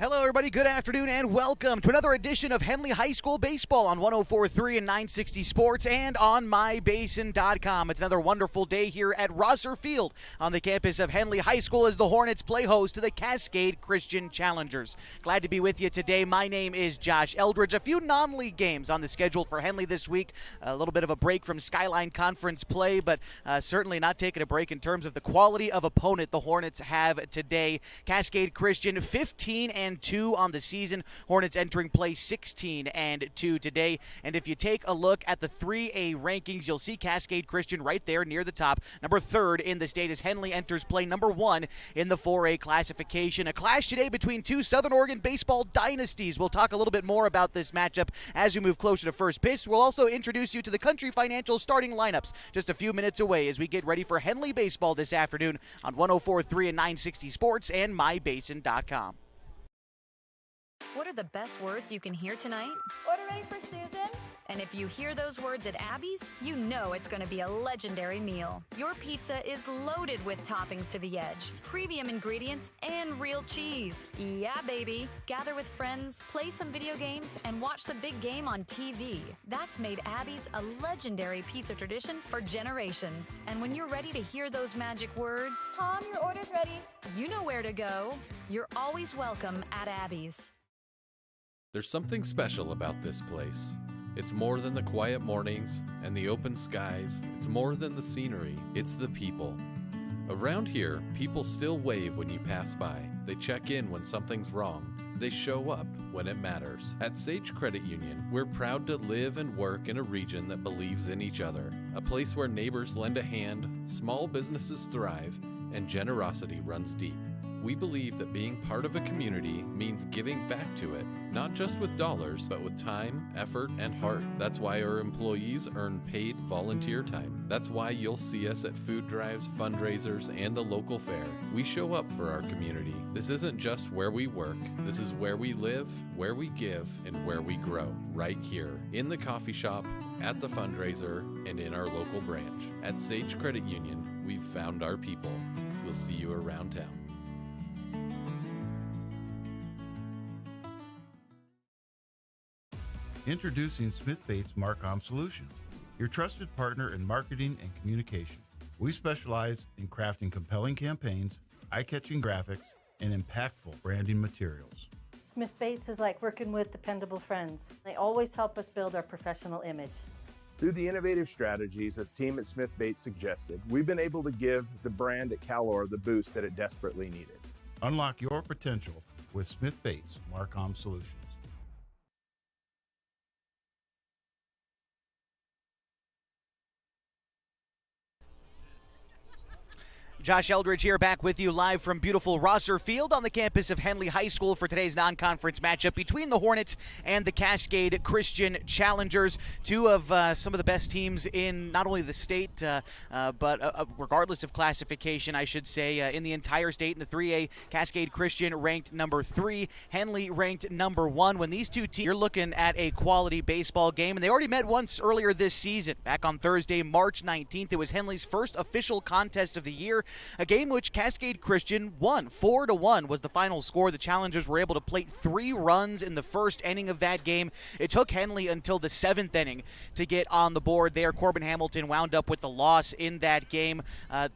Hello, everybody. Good afternoon, and welcome to another edition of Henley High School Baseball on 104.3 and 960 Sports and on mybasin.com. It's another wonderful day here at Rosser Field on the campus of Henley High School as the Hornets play host to the Cascade Christian Challengers. Glad to be with you today. My name is Josh Eldridge. A few non-league games on the schedule for Henley this week. A little bit of a break from Skyline Conference play, but certainly not taking a break in terms of the quality of opponent the Hornets have today. Cascade Christian 15-2 on the season. Hornets entering play 16-2 today. And if you take a look at the 3A rankings, you'll see Cascade Christian right there near the top. Number 3rd in the state as Henley enters play number 1 in the 4A classification. A clash today between two Southern Oregon baseball dynasties. We'll talk a little bit more about this matchup as we move closer to first pitch. We'll also introduce you to the Country Financial starting lineups just a few minutes away as we get ready for Henley baseball this afternoon on 104.3 and 960 Sports and mybasin.com. What are the best words you can hear tonight? Order ready for Susan? And if you hear those words at Abby's, you know it's going to be a legendary meal. Your pizza is loaded with toppings to the edge, premium ingredients, and real cheese. Yeah, baby. Gather with friends, play some video games, and watch the big game on TV. That's made Abby's a legendary pizza tradition for generations. And when you're ready to hear those magic words, Tom, your order's ready. you know where to go. You're always welcome at Abby's. There's something special about this place. It's more than the quiet mornings and the open skies. It's more than the scenery. It's the people. Around here, people still wave when you pass by. They check in when something's wrong. They show up when it matters. At Sage Credit Union, we're proud to live and work in a region that believes in each other. A place where neighbors lend a hand, small businesses thrive, and generosity runs deep. We believe that being part of a community means giving back to it, not just with dollars, but with time, effort, and heart. That's why our employees earn paid volunteer time. That's why you'll see us at food drives, fundraisers, and the local fair. We show up for our community. This isn't just where we work. This is where we live, where we give, and where we grow. Right here, in the coffee shop, at the fundraiser, and in our local branch. At Sage Credit Union, we've found our people. We'll see you around town. Introducing Smith Bates Marcom Solutions, your trusted partner in marketing and communication. We specialize in crafting compelling campaigns, eye-catching graphics, and impactful branding materials. Smith Bates is like working with dependable friends. They always help us build our professional image. Through the innovative strategies that the team at Smith Bates suggested, we've been able to give the brand at Calor the boost that it desperately needed. Unlock your potential with Smith Bates Marcom Solutions. Josh Eldridge here, back with you live from beautiful Rosser Field on the campus of Henley High School for today's non-conference matchup between the Hornets and the Cascade Christian Challengers, two of some of the best teams in not only the state, but regardless of classification, I should say, in the entire state. In the 3A, Cascade Christian ranked number 3, Henley ranked number 1. When these two teams, you're looking at a quality baseball game, and they already met once earlier this season. Back on Thursday, March 19th, it was Henley's first official contest of the year. A game which Cascade Christian won. 4-1 was the final score. The Challengers were able to plate 3 runs in the first inning of that game. It took Henley until the 7th inning to get on the board there. Corbin Hamilton wound up with the loss in that game.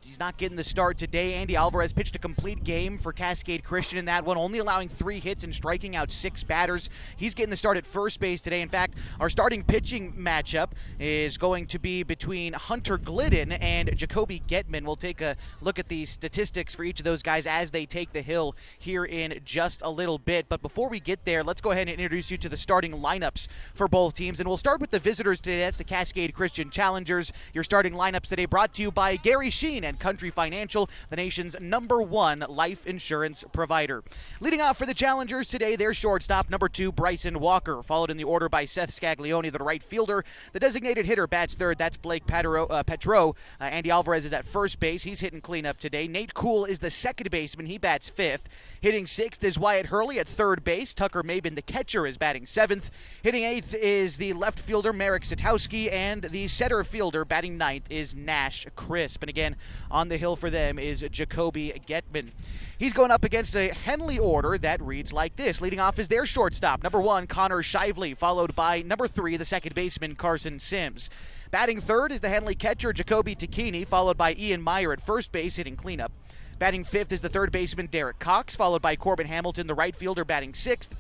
He's not getting the start today. Andy Alvarez pitched a complete game for Cascade Christian in that one, only allowing 3 hits and striking out 6 batters. He's getting the start at first base today. In fact, our starting pitching matchup is going to be between Hunter Glidden and Jacoby Getman. We'll take a look at the statistics for each of those guys as they take the hill here in just a little bit. But before we get there, let's go ahead and introduce you to the starting lineups for both teams. And we'll start with the visitors today. That's the Cascade Christian Challengers. Your starting lineups today brought to you by Gary Sheen and Country Financial, the nation's #1 life insurance provider. Leading off for the Challengers today, their shortstop, number 2, Bryson Walker, followed in the order by Seth Scaglione, the right fielder. The designated hitter bats third. That's Blake Petro. Andy Alvarez is at first base. He's hitting clean cleanup today. Nate Kuhl is the second baseman. He bats fifth. Hitting sixth is Wyatt Hurley at third base. Tucker Mabin, the catcher, is batting seventh. Hitting eighth is the left fielder Marek Satowski, and the center fielder batting ninth is Nash Crisp. And again, on the hill for them is Jacoby Getman. He's going up against a Henley order that reads like this. Leading off is their shortstop, number 1, Connor Shively, followed by number 3, the second baseman, Carson Sims. Batting third is the Henley catcher, Jacoby Takini, followed by Ian Meyer at first base, hitting cleanup. Batting fifth is the third baseman, Derek Cox, followed by Corbin Hamilton, the right fielder, batting sixth.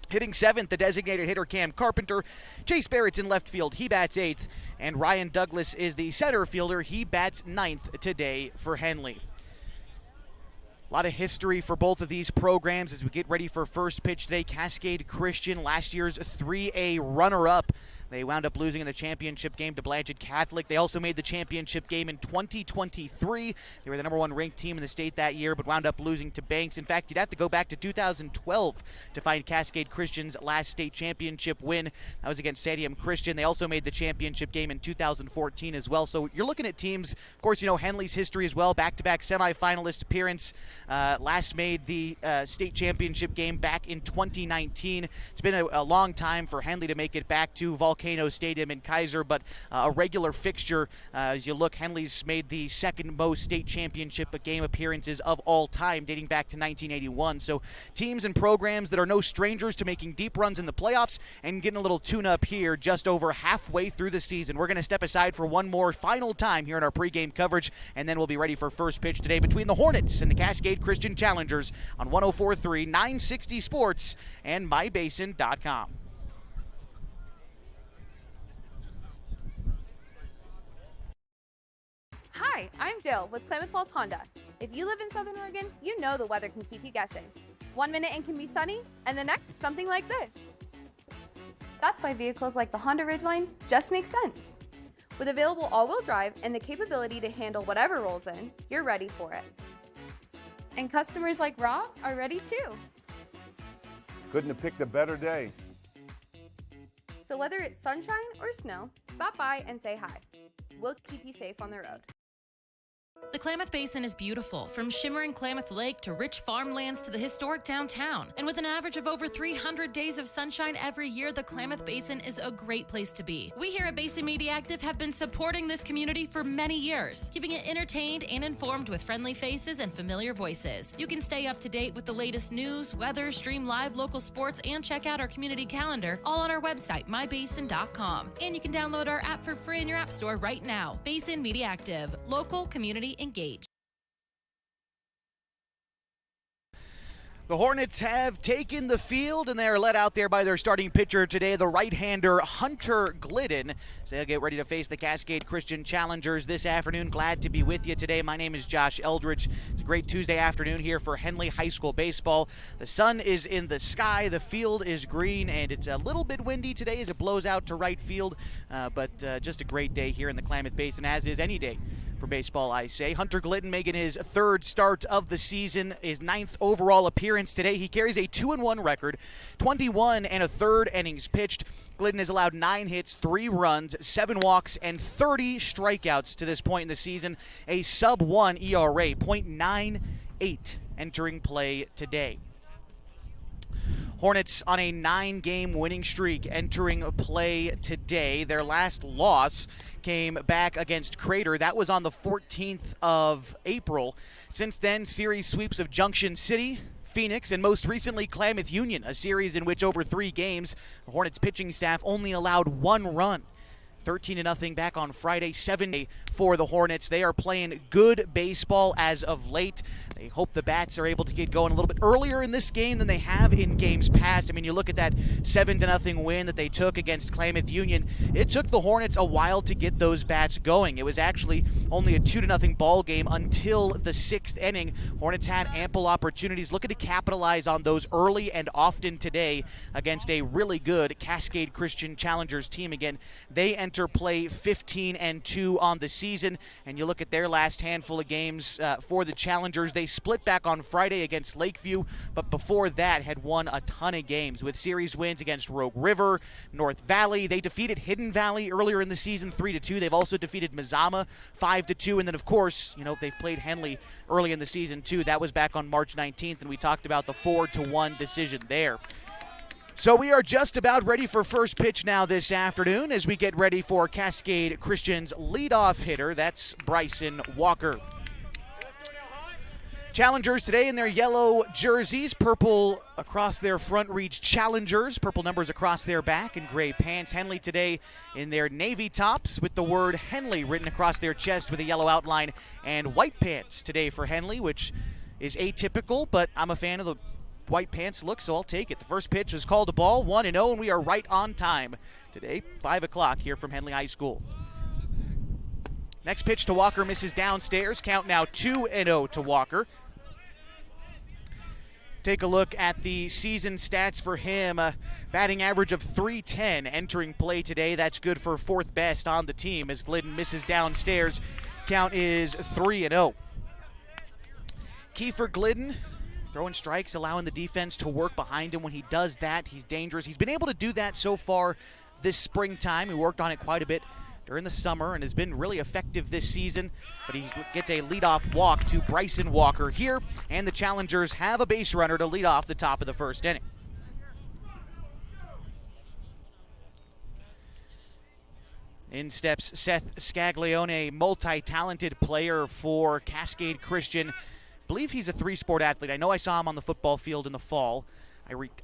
Hitting seventh, the designated hitter Cam Carpenter. Chase Barrett's in left field. He bats eighth. And Ryan Douglas is the center fielder. He bats ninth today for Henley. A lot of history for both of these programs as we get ready for first pitch today. Cascade Christian, last year's 3A runner-up. They wound up losing in the championship game to Blanchard Catholic. They also made the championship game in 2023. They were the number 1 ranked team in the state that year, but wound up losing to Banks. In fact, you'd have to go back to 2012 to find Cascade Christian's last state championship win. That was against Stadium Christian. They also made the championship game in 2014 as well. So you're looking at teams, of course, you know Henley's history as well. Back-to-back semifinalist appearance. Last made the state championship game back in 2019. It's been a long time for Henley to make it back to Volcano Stadium in Kaiser, but a regular fixture as you look. Henley's made the second most state championship game appearances of all time, dating back to 1981. So teams and programs that are no strangers to making deep runs in the playoffs and getting a little tune-up here just over halfway through the season. We're going to step aside for one more final time here in our pregame coverage, and then we'll be ready for first pitch today between the Hornets and the Cascade Christian Challengers on 104.3 960 Sports and MyBasin.com. Hi, I'm Jill with Klamath Falls Honda. If you live in Southern Oregon, you know the weather can keep you guessing. 1 minute it can be sunny, and the next something like this. That's why vehicles like the Honda Ridgeline just make sense. With available all-wheel drive and the capability to handle whatever rolls in, you're ready for it. And customers like Rob are ready too. Couldn't have picked a better day. So whether it's sunshine or snow, stop by and say hi. We'll keep you safe on the road. The Klamath Basin is beautiful, from shimmering Klamath Lake to rich farmlands to the historic downtown. And with an average of over 300 days of sunshine every year, the Klamath Basin is a great place to be. We here at Basin Media Active have been supporting this community for many years, keeping it entertained and informed with friendly faces and familiar voices. You can stay up to date with the latest news, weather, stream live local sports, and check out our community calendar, all on our website, mybasin.com. And you can download our app for free in your app store right now. Basin Media Active, local community engaged. The Hornets have taken the field, and they are led out there by their starting pitcher today, the right-hander Hunter Glidden. So they'll get ready to face the Cascade Christian Challengers this afternoon. Glad to be with you today. My name is Josh Eldridge. It's a great Tuesday afternoon here for Henley High School baseball. The sun is in the sky, the field is green, and it's a little bit windy today as it blows out to right field, but just a great day here in the Klamath Basin, as is any day for baseball, I say. Hunter Glidden making his third start of the season, his 9th overall appearance today. He carries a 2-1 record, 21 and a third innings pitched. Glidden has allowed 9 hits, 3 runs, 7 walks, and 30 strikeouts to this point in the season. A sub-1 ERA, .98 entering play today. Hornets on a 9-game winning streak entering play today. Their last loss came back against Crater. That was on the 14th of April. Since then, series sweeps of Junction City, Phoenix, and most recently Klamath Union, a series in which over 3 games, the Hornets pitching staff only allowed 1 run. 13-0 back on Friday, 7 for the Hornets. They are playing good baseball as of late. They hope the bats are able to get going a little bit earlier in this game than they have in games past. I mean, you look at that 7-0 win that they took against Klamath Union. It took the Hornets a while to get those bats going. It was actually only a 2-0 ball game until the 6th inning. Hornets had ample opportunities, looking to capitalize on those early and often today against a really good Cascade Christian Challengers team. Again, they enter play 15-2 on the season, and you look at their last handful of games for the Challengers, they split back on Friday against Lakeview, but before that had won a ton of games with series wins against Rogue River, North Valley. They defeated Hidden Valley earlier in the season 3-2. They've also defeated Mazama 5-2, and then of course, they've played Henley early in the season too. That was back on March 19th, and we talked about the 4-1 decision there. So we are just about ready for first pitch now this afternoon as we get ready for Cascade Christian's leadoff hitter. That's Bryson Walker. Challengers today in their yellow jerseys, purple across their front reads Challengers, purple numbers across their back, and gray pants. Henley today in their navy tops with the word Henley written across their chest with a yellow outline, and white pants today for Henley, which is atypical, but I'm a fan of the white pants look, so I'll take it. The first pitch was called a ball, 1-0, and we are right on time today, 5 o'clock here from Henley High School. Next pitch to Walker misses downstairs. Count now 2-0 to Walker. Take a look at the season stats for him. Batting average of .310 entering play today. That's good for fourth best on the team as Glidden misses downstairs. Count is 3-0. Kiefer Glidden throwing strikes, allowing the defense to work behind him. When he does that, he's dangerous. He's been able to do that so far this springtime. He worked on it quite a bit during the summer and has been really effective this season. But he gets a leadoff walk to Bryson Walker here, and the Challengers have a base runner to lead off the top of the first inning. In steps Seth Scaglione, multi-talented player for Cascade Christian. I believe he's a three-sport athlete. I know I saw him on the football field in the fall.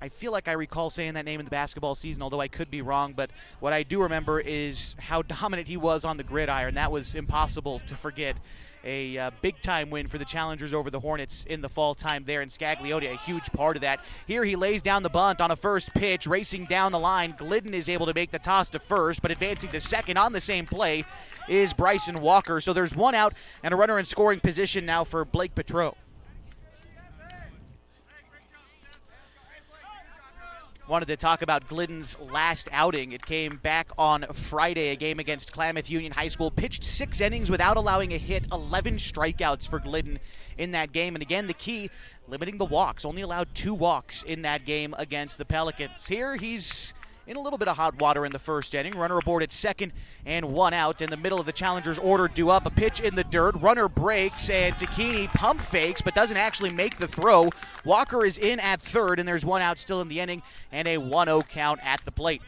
I feel like I recall saying that name in the basketball season, although I could be wrong. But what I do remember is how dominant he was on the gridiron. That was impossible to forget. A big-time win for the Challengers over the Hornets in the fall time there, and Scaglione a huge part of that. Here he lays down the bunt on a first pitch, racing down the line. Glidden is able to make the toss to first, but advancing to second on the same play is Bryson Walker. So there's one out and a runner in scoring position now for Blake Petro. Wanted to talk about Glidden's last outing. It came back on Friday, a game against Klamath Union High School. Pitched 6 innings without allowing a hit, 11 strikeouts for Glidden in that game. And again, the key, limiting the walks. Only allowed 2 walks in that game against the Pelicans. Here he's in a little bit of hot water in the first inning. Runner aboard at second and 1 out. In the middle of the Challengers' order due up. A pitch in the dirt. Runner breaks and Takini pump fakes but doesn't actually make the throw. Walker is in at third and there's 1 out still in the inning and a 1-0 count at the plate.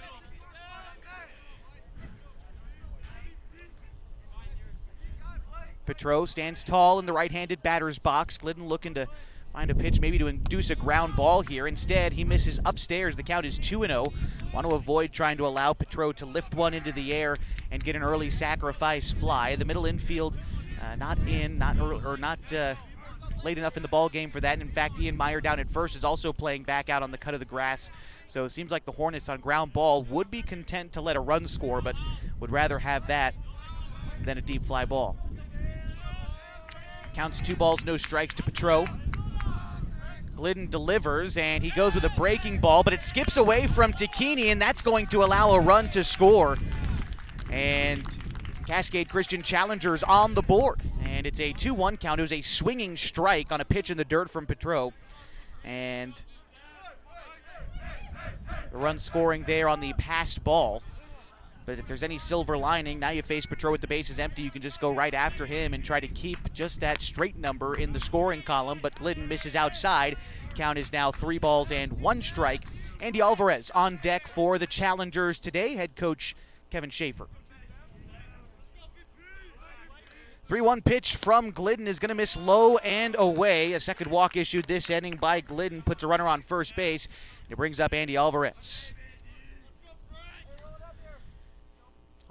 Petro stands tall in the right-handed batter's box. Glidden looking to find a pitch maybe to induce a ground ball here. Instead, he misses upstairs. The count is 2-0. Want to avoid trying to allow Petro to lift one into the air and get an early sacrifice fly. The middle infield not late enough in the ball game for that. And in fact, Ian Meyer down at first is also playing back out on the cut of the grass. So it seems like the Hornets on ground ball would be content to let a run score, but would rather have that than a deep fly ball. Counts 2 balls, no strikes to Petro. Glidden delivers, and he goes with a breaking ball, but it skips away from Takini, and that's going to allow a run to score. And Cascade Christian Challengers on the board. And it's a 2-1 count. It was a swinging strike on a pitch in the dirt from Petro. And the run scoring there on the passed ball. But if there's any silver lining, now you face Petro with the bases empty. You can just go right after him and try to keep just that straight number in the scoring column. But Glidden misses outside. Count is now 3 balls and 1 strike. Andy Alvarez on deck for the Challengers today. Head coach Kevin Schaefer. 3-1 pitch from Glidden is going to miss low and away. A second walk issued this inning by Glidden puts a runner on first base. It brings up Andy Alvarez.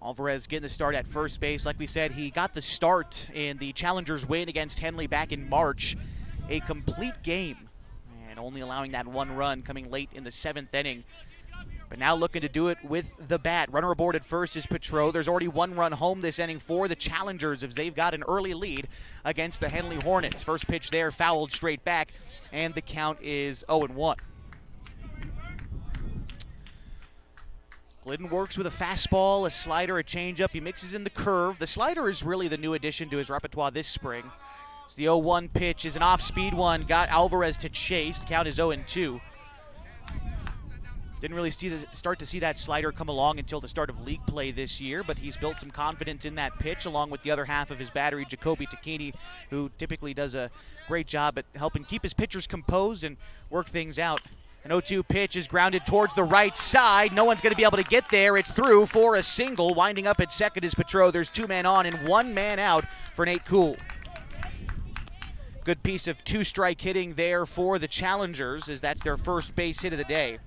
Alvarez getting the start at first base. Like we said, he got the start in the Challengers win against Henley back in March. A complete game, and only allowing that 1 run coming late in the 7th inning. But now looking to do it with the bat. Runner aboard at first is Petro. There's already 1 run home this inning for the Challengers as they've got an early lead against the Henley Hornets. First pitch there fouled straight back, and the count is 0-1. Glidden works with a fastball, a slider, a changeup. He mixes in the curve. The slider is really the new addition to his repertoire this spring. So the 0-1 pitch is an off-speed one. Got Alvarez to chase. The count is 0-2. Didn't really start to see that slider come along until the start of league play this year, but he's built some confidence in that pitch along with the other half of his battery, Jacoby Tacchini, who typically does a great job at helping keep his pitchers composed and work things out. An 0-2 pitch is grounded towards the right side. No one's going to be able to get there. It's through for a single. Winding up at second is Petro. There's 2 men on and 1 man out for Nate Kuhl. Good piece of 2-strike hitting there for the Challengers, as that's their first base hit of the day.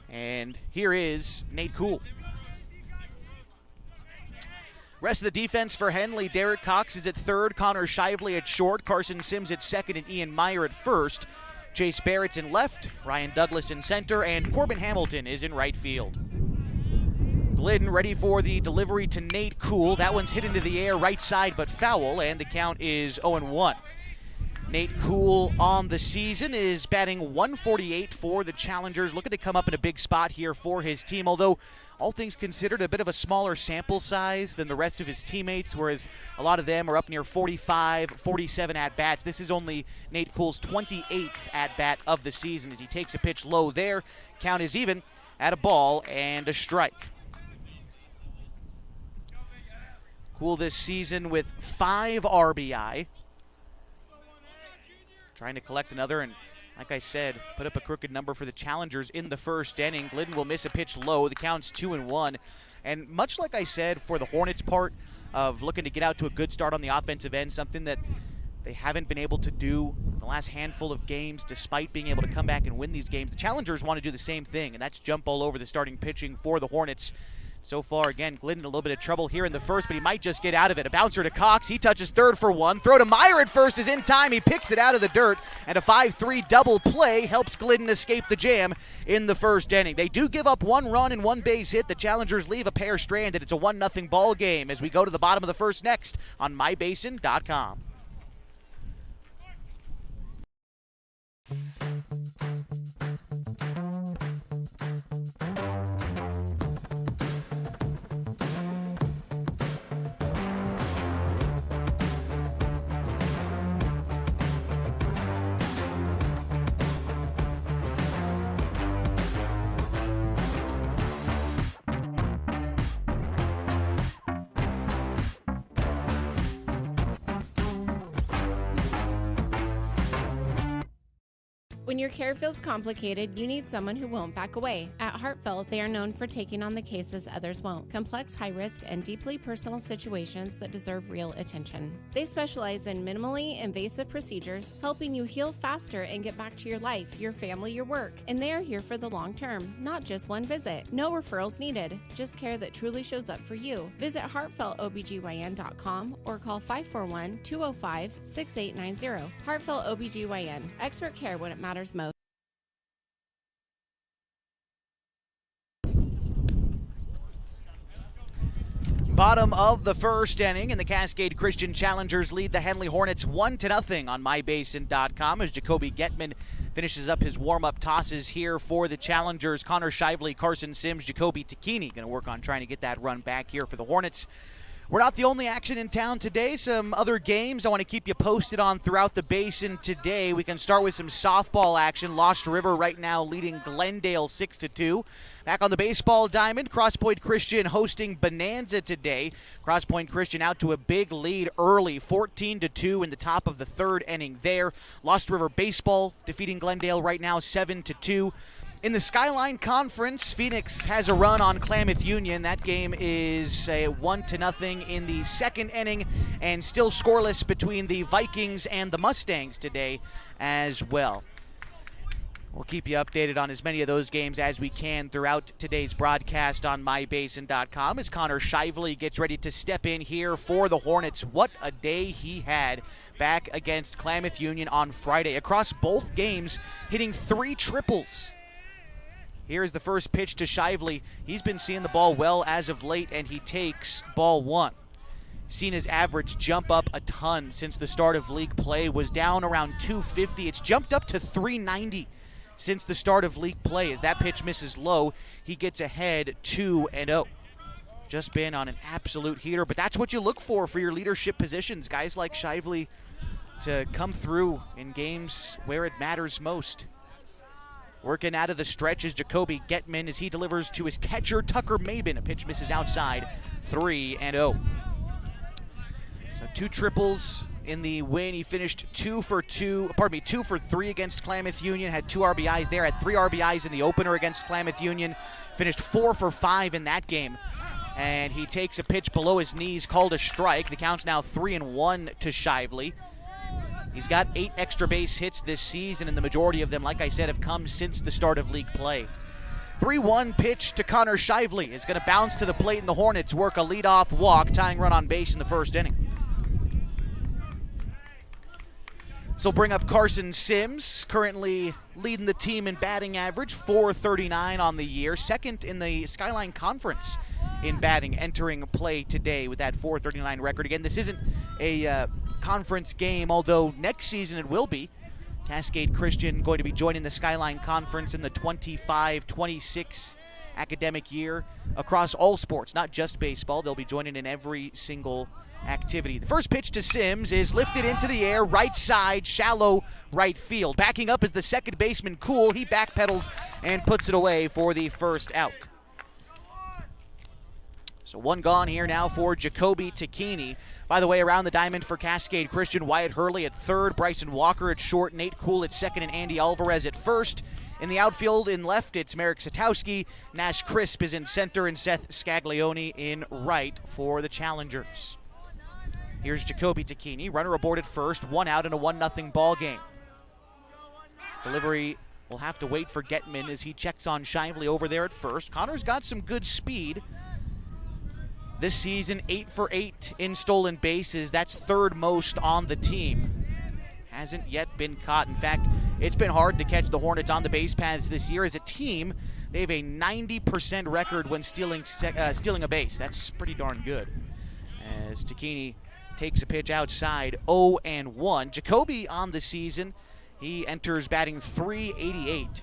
And here is Nate Kuhl. Rest of the defense for Henley. Derek Cox is at third, Connor Shively at short, Carson Sims at second, and Ian Meyer at first. Chase Barrett's in left, Ryan Douglas in center, and Corbin Hamilton is in right field. Glidden ready for the delivery to Nate Kuhl. That one's hit into the air right side but foul, and the count is 0-1. Nate Kuhl on the season is batting 148 for the Challengers, looking to come up in a big spot here for his team, although all things considered a bit of a smaller sample size than the rest of his teammates, whereas a lot of them are up near 45, 47 at-bats. This is only Nate Kuhl's 28th at-bat of the season as he takes a pitch low there. Count is even at a ball and a strike. Kuhl this season with 5 RBI. Trying to collect another, and like I said, put up a crooked number for the Challengers in the first inning. Glidden will miss a pitch low. The count's 2-1. And much like I said for the Hornets part of looking to get out to a good start on the offensive end, something that they haven't been able to do the last handful of games despite being able to come back and win these games. The Challengers want to do the same thing, and that's jump all over the starting pitching for the Hornets. So far, again, Glidden a little bit of trouble here in the first, but he might just get out of it. A bouncer to Cox. He touches third for 1. Throw to Meyer at first is in time. He picks it out of the dirt, and a 5-3 double play helps Glidden escape the jam in the first inning. They do give up 1 run and 1 base hit. The Challengers leave a pair stranded. It's a 1-0 ball game as we go to the bottom of the first next on mybasin.com. When your care feels complicated, you need someone who won't back away. At Heartfelt, they are known for taking on the cases others won't. Complex, high-risk, and deeply personal situations that deserve real attention. They specialize in minimally invasive procedures, helping you heal faster and get back to your life, your family, your work. And they are here for the long term, not just one visit. No referrals needed, just care that truly shows up for you. Visit heartfeltobgyn.com or call 541-205-6890. Heartfelt OBGYN, expert care when it matters most. Bottom of the first inning, and the Cascade Christian Challengers lead the Henley Hornets 1-0 on mybasin.com as Jacoby Getman finishes up his warm-up tosses here for the Challengers. Connor Shively, Carson Sims, Jacoby Tacchini going to work on trying to get that run back here for the Hornets. We're not the only action in town today. Some other games I want to keep you posted on throughout the basin today. We can start with some softball action. Lost River right now leading Glendale 6-2. Back on the baseball diamond, Cross Point Christian hosting Bonanza today. Cross Point Christian out to a big lead early, 14-2 in the top of the third inning there. Lost River baseball defeating Glendale right now 7-2. In the Skyline Conference, Phoenix has a run on Klamath Union. That game is a 1-0 in the second inning, and still scoreless between the Vikings and the Mustangs today as well. We'll keep you updated on as many of those games as we can throughout today's broadcast on mybasin.com as Connor Shively gets ready to step in here for the Hornets. What a day he had back against Klamath Union on Friday. Across both games, hitting 3 triples. Here's the first pitch to Shively. He's been seeing the ball well as of late, and he takes ball 1. Seen his average jump up a ton since the start of league play. Was down around 250. It's jumped up to 390 since the start of league play. As that pitch misses low, he gets ahead 2-0. just been on an absolute heater. But that's what you look for your leadership positions. Guys like Shively to come through in games where it matters most. Working out of the stretch is Jacoby Getman as he delivers to his catcher, Tucker Mabin. A pitch misses outside, 3-0. So 2 triples in the win. He finished 2 for 3 against Klamath Union, had 2 RBIs there, had 3 RBIs in the opener against Klamath Union, finished 4 for 5 in that game. And he takes a pitch below his knees, called a strike. The count's now 3-1 to Shively. He's got 8 extra base hits this season, and the majority of them, like I said, have come since the start of league play. 3-1 pitch to Connor Shively is going to bounce to the plate, and the Hornets work a leadoff walk, tying run on base in the first inning. This will bring up Carson Sims, currently leading the team in batting average, .439 on the year, second in the Skyline Conference in batting, entering play today with that .439 record. Again, this isn't a conference game, although next season it will be. Cascade Christian going to be joining the Skyline Conference in the 25-26 academic year across all sports, not just baseball. They'll be joining in every single activity. The first pitch to Sims is lifted into the air, right side, shallow right field. Backing up is the second baseman, Cool. He backpedals and puts it away for the first out. So 1 gone here now for Jacoby Takini. By the way, around the diamond for Cascade Christian, Wyatt Hurley at third, Bryson Walker at short, Nate Cool at second, and Andy Alvarez at first. In the outfield, in left, it's Merrick Satowski. Nash Crisp is in center, and Seth Scaglione in right for the challengers. Here's Jacoby Takini, runner aboard at first, 1 out in a 1-0 ball game. Delivery will have to wait for Getman as he checks on Shively over there at first. Connor's got some good speed. This season, 8 for 8 in stolen bases. That's third most on the team. Hasn't yet been caught. In fact, it's been hard to catch the Hornets on the base paths this year. As a team, they have a 90% record when stealing a base. That's pretty darn good. As Takini takes a pitch outside, 0-1. Jacoby on the season, he enters batting .388.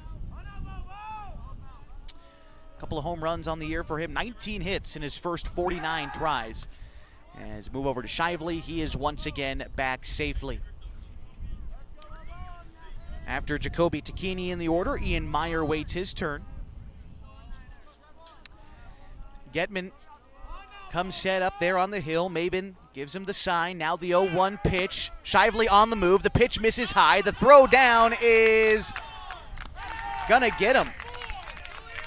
Couple of home runs on the year for him, 19 hits in his first 49 tries. As we move over to Shively, he is once again back safely. After Jacoby Takini in the order, Ian Meyer waits his turn. Getman comes set up there on the hill. Mabin gives him the sign. Now the 0-1 pitch. Shively on the move. The pitch misses high. The throw down is gonna get him.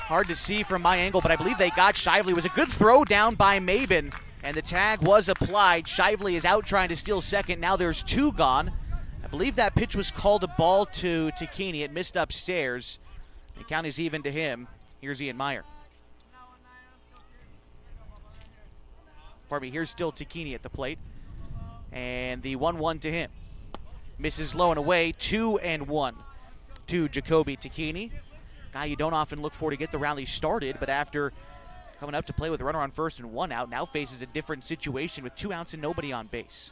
Hard to see from my angle, but I believe they got Shively. It was a good throw down by Mabin, and the tag was applied. Shively is out trying to steal second. Now there's 2 gone. I believe that pitch was called a ball to Takini. It missed upstairs. The count is even to him. Here's Ian Meyer. Pardon me, here's still Takini at the plate. And the 1-1 to him. Misses low and away, 2-1 to Jacoby Takini. Guy you don't often look for to get the rally started, but after coming up to play with a runner on first and 1 out, now faces a different situation with 2 outs and nobody on base.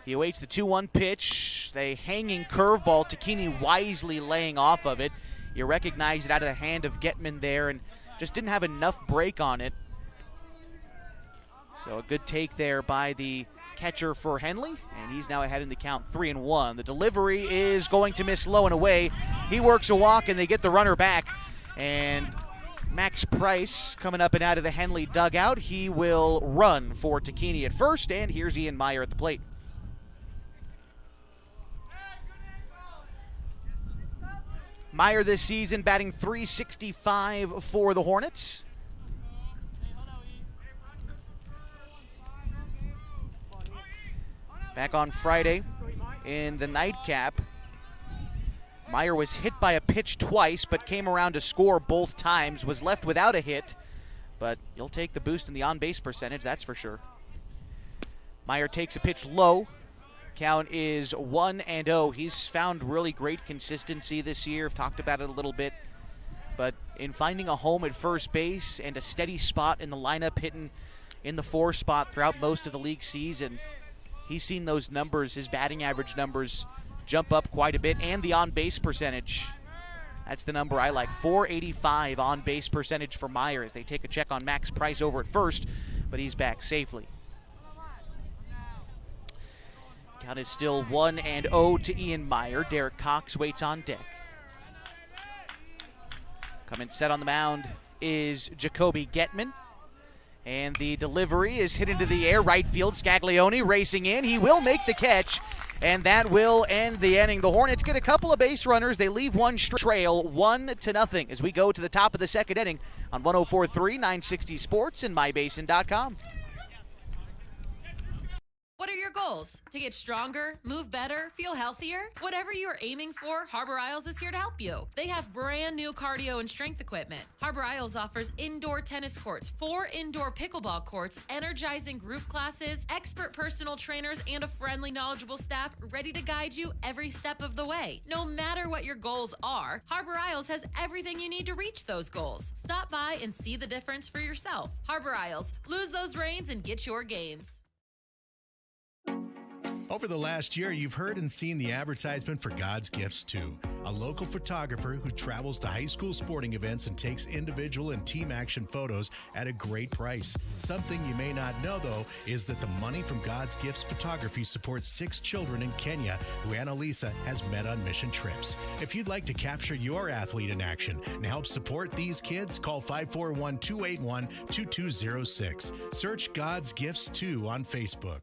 He awaits the 2-1 pitch, the hanging curveball, Takini wisely laying off of it. You recognize it out of the hand of Getman there and just didn't have enough break on it. So a good take there by the catcher for Henley, and he's now ahead in the count, 3-1. The delivery is going to miss low and away. He works a walk, and they get the runner back. And Max Price coming up and out of the Henley dugout. He will run for Takini at first, and here's Ian Meyer at the plate. Meyer this season batting .365 for the Hornets. Back on Friday in the nightcap, Meyer was hit by a pitch twice, but came around to score both times, was left without a hit, but you'll take the boost in the on-base percentage, that's for sure. Meyer takes a pitch low. Count is 1-0. He's found really great consistency this year. I've talked about it a little bit, but in finding a home at first base and a steady spot in the lineup, hitting in the 4 spot throughout most of the league season, he's seen those numbers, his batting average numbers, jump up quite a bit, and the on-base percentage. That's the number I like. .485 on base percentage for Meyer as they take a check on Max Price over at first, but he's back safely. Count is still 1-0 to Ian Meyer. Derek Cox waits on deck. Coming set on the mound is Jacoby Getman. And the delivery is hit into the air. Right field, Scaglione racing in. He will make the catch, and that will end the inning. The Hornets get a couple of base runners. They leave one trail 1-0 as we go to the top of the second inning on 104.3 960 Sports and MyBasin.com. What are your goals? To get stronger, move better, feel healthier? Whatever you are aiming for, Harbor Isles is here to help you. They have brand new cardio and strength equipment. Harbor Isles offers indoor tennis courts, 4 indoor pickleball courts, energizing group classes, expert personal trainers, and a friendly, knowledgeable staff ready to guide you every step of the way. No matter what your goals are, Harbor Isles has everything you need to reach those goals. Stop by and see the difference for yourself. Harbor Isles, lose those reins and get your gains. Over the last year, you've heard and seen the advertisement for God's Gifts 2, a local photographer who travels to high school sporting events and takes individual and team action photos at a great price. Something you may not know, though, is that the money from God's Gifts Photography supports 6 children in Kenya who Annalisa has met on mission trips. If you'd like to capture your athlete in action and help support these kids, call 541-281-2206. Search God's Gifts 2 on Facebook.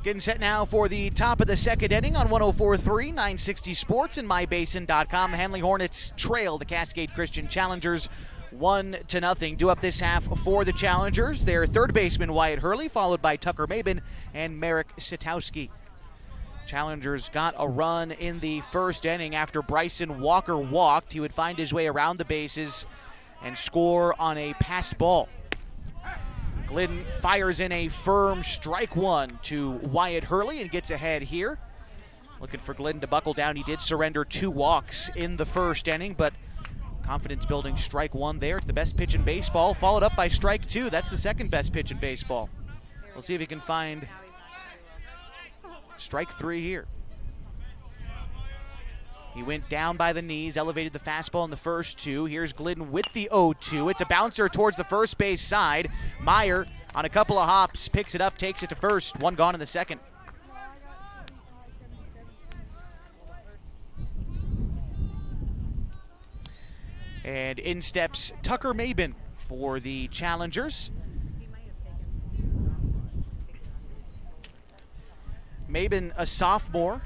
Getting set now for the top of the second inning on 104.3 960 Sports and MyBasin.com. The Henley Hornets trail the Cascade Christian Challengers 1-0. Due up this half for the Challengers, their third baseman Wyatt Hurley, followed by Tucker Mabin and Merrick Satowski. Challengers got a run in the first inning after Bryson Walker walked. He would find his way around the bases and score on a passed ball. Glidden fires in a firm strike one to Wyatt Hurley and gets ahead here. Looking for Glidden to buckle down. He did surrender 2 walks in the first inning, but confidence building strike one there. It's the best pitch in baseball, followed up by strike 2. That's the second best pitch in baseball. We'll see if he can find strike 3 here. He went down by the knees, elevated the fastball in the first 2. Here's Glidden with the 0-2. It's a bouncer towards the first base side. Meyer, on a couple of hops, picks it up, takes it to first. 1 gone in the second. And in steps Tucker Mabin for the Challengers. Mabin, a sophomore,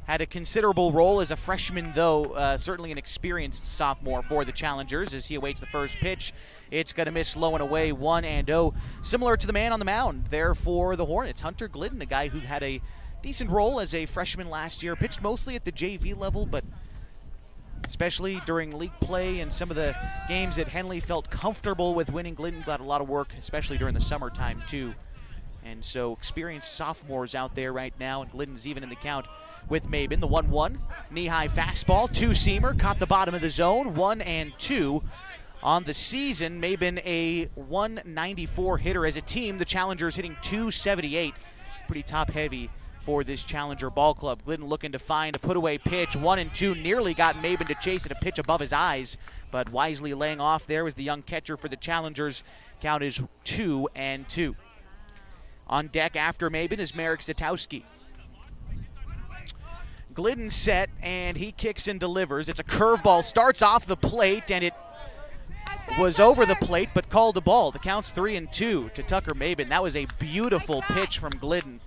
had a considerable role as a freshman, though certainly an experienced sophomore for the Challengers as he awaits the first pitch. It's going to miss low and away, 1-0. Similar to the man on the mound there for the Hornets, Hunter Glidden, a guy who had a decent role as a freshman last year, pitched mostly at the JV level, but especially during league play and some of the games that Henley felt comfortable with winning, Glidden got a lot of work, especially during the summertime too. And so experienced sophomores out there right now, and Glidden's even in the count with Mabin. The 1-1, knee-high fastball, 2-seamer, caught the bottom of the zone, 1-2 on the season. Mabin a 194 hitter as a team. The Challengers hitting 278, pretty top-heavy for this Challenger ball club. Glidden looking to find a put-away pitch, 1-2, nearly got Mabin to chase it, a pitch above his eyes, but wisely laying off there was the young catcher for the Challengers. Count is 2-2. On deck after Mabin is Merrick Satowski. Glidden set, and he kicks and delivers. It's a curveball, starts off the plate, and it was over the plate, but called a ball. The count's 3-2 to Tucker Mabin. That was a beautiful pitch from Glidden,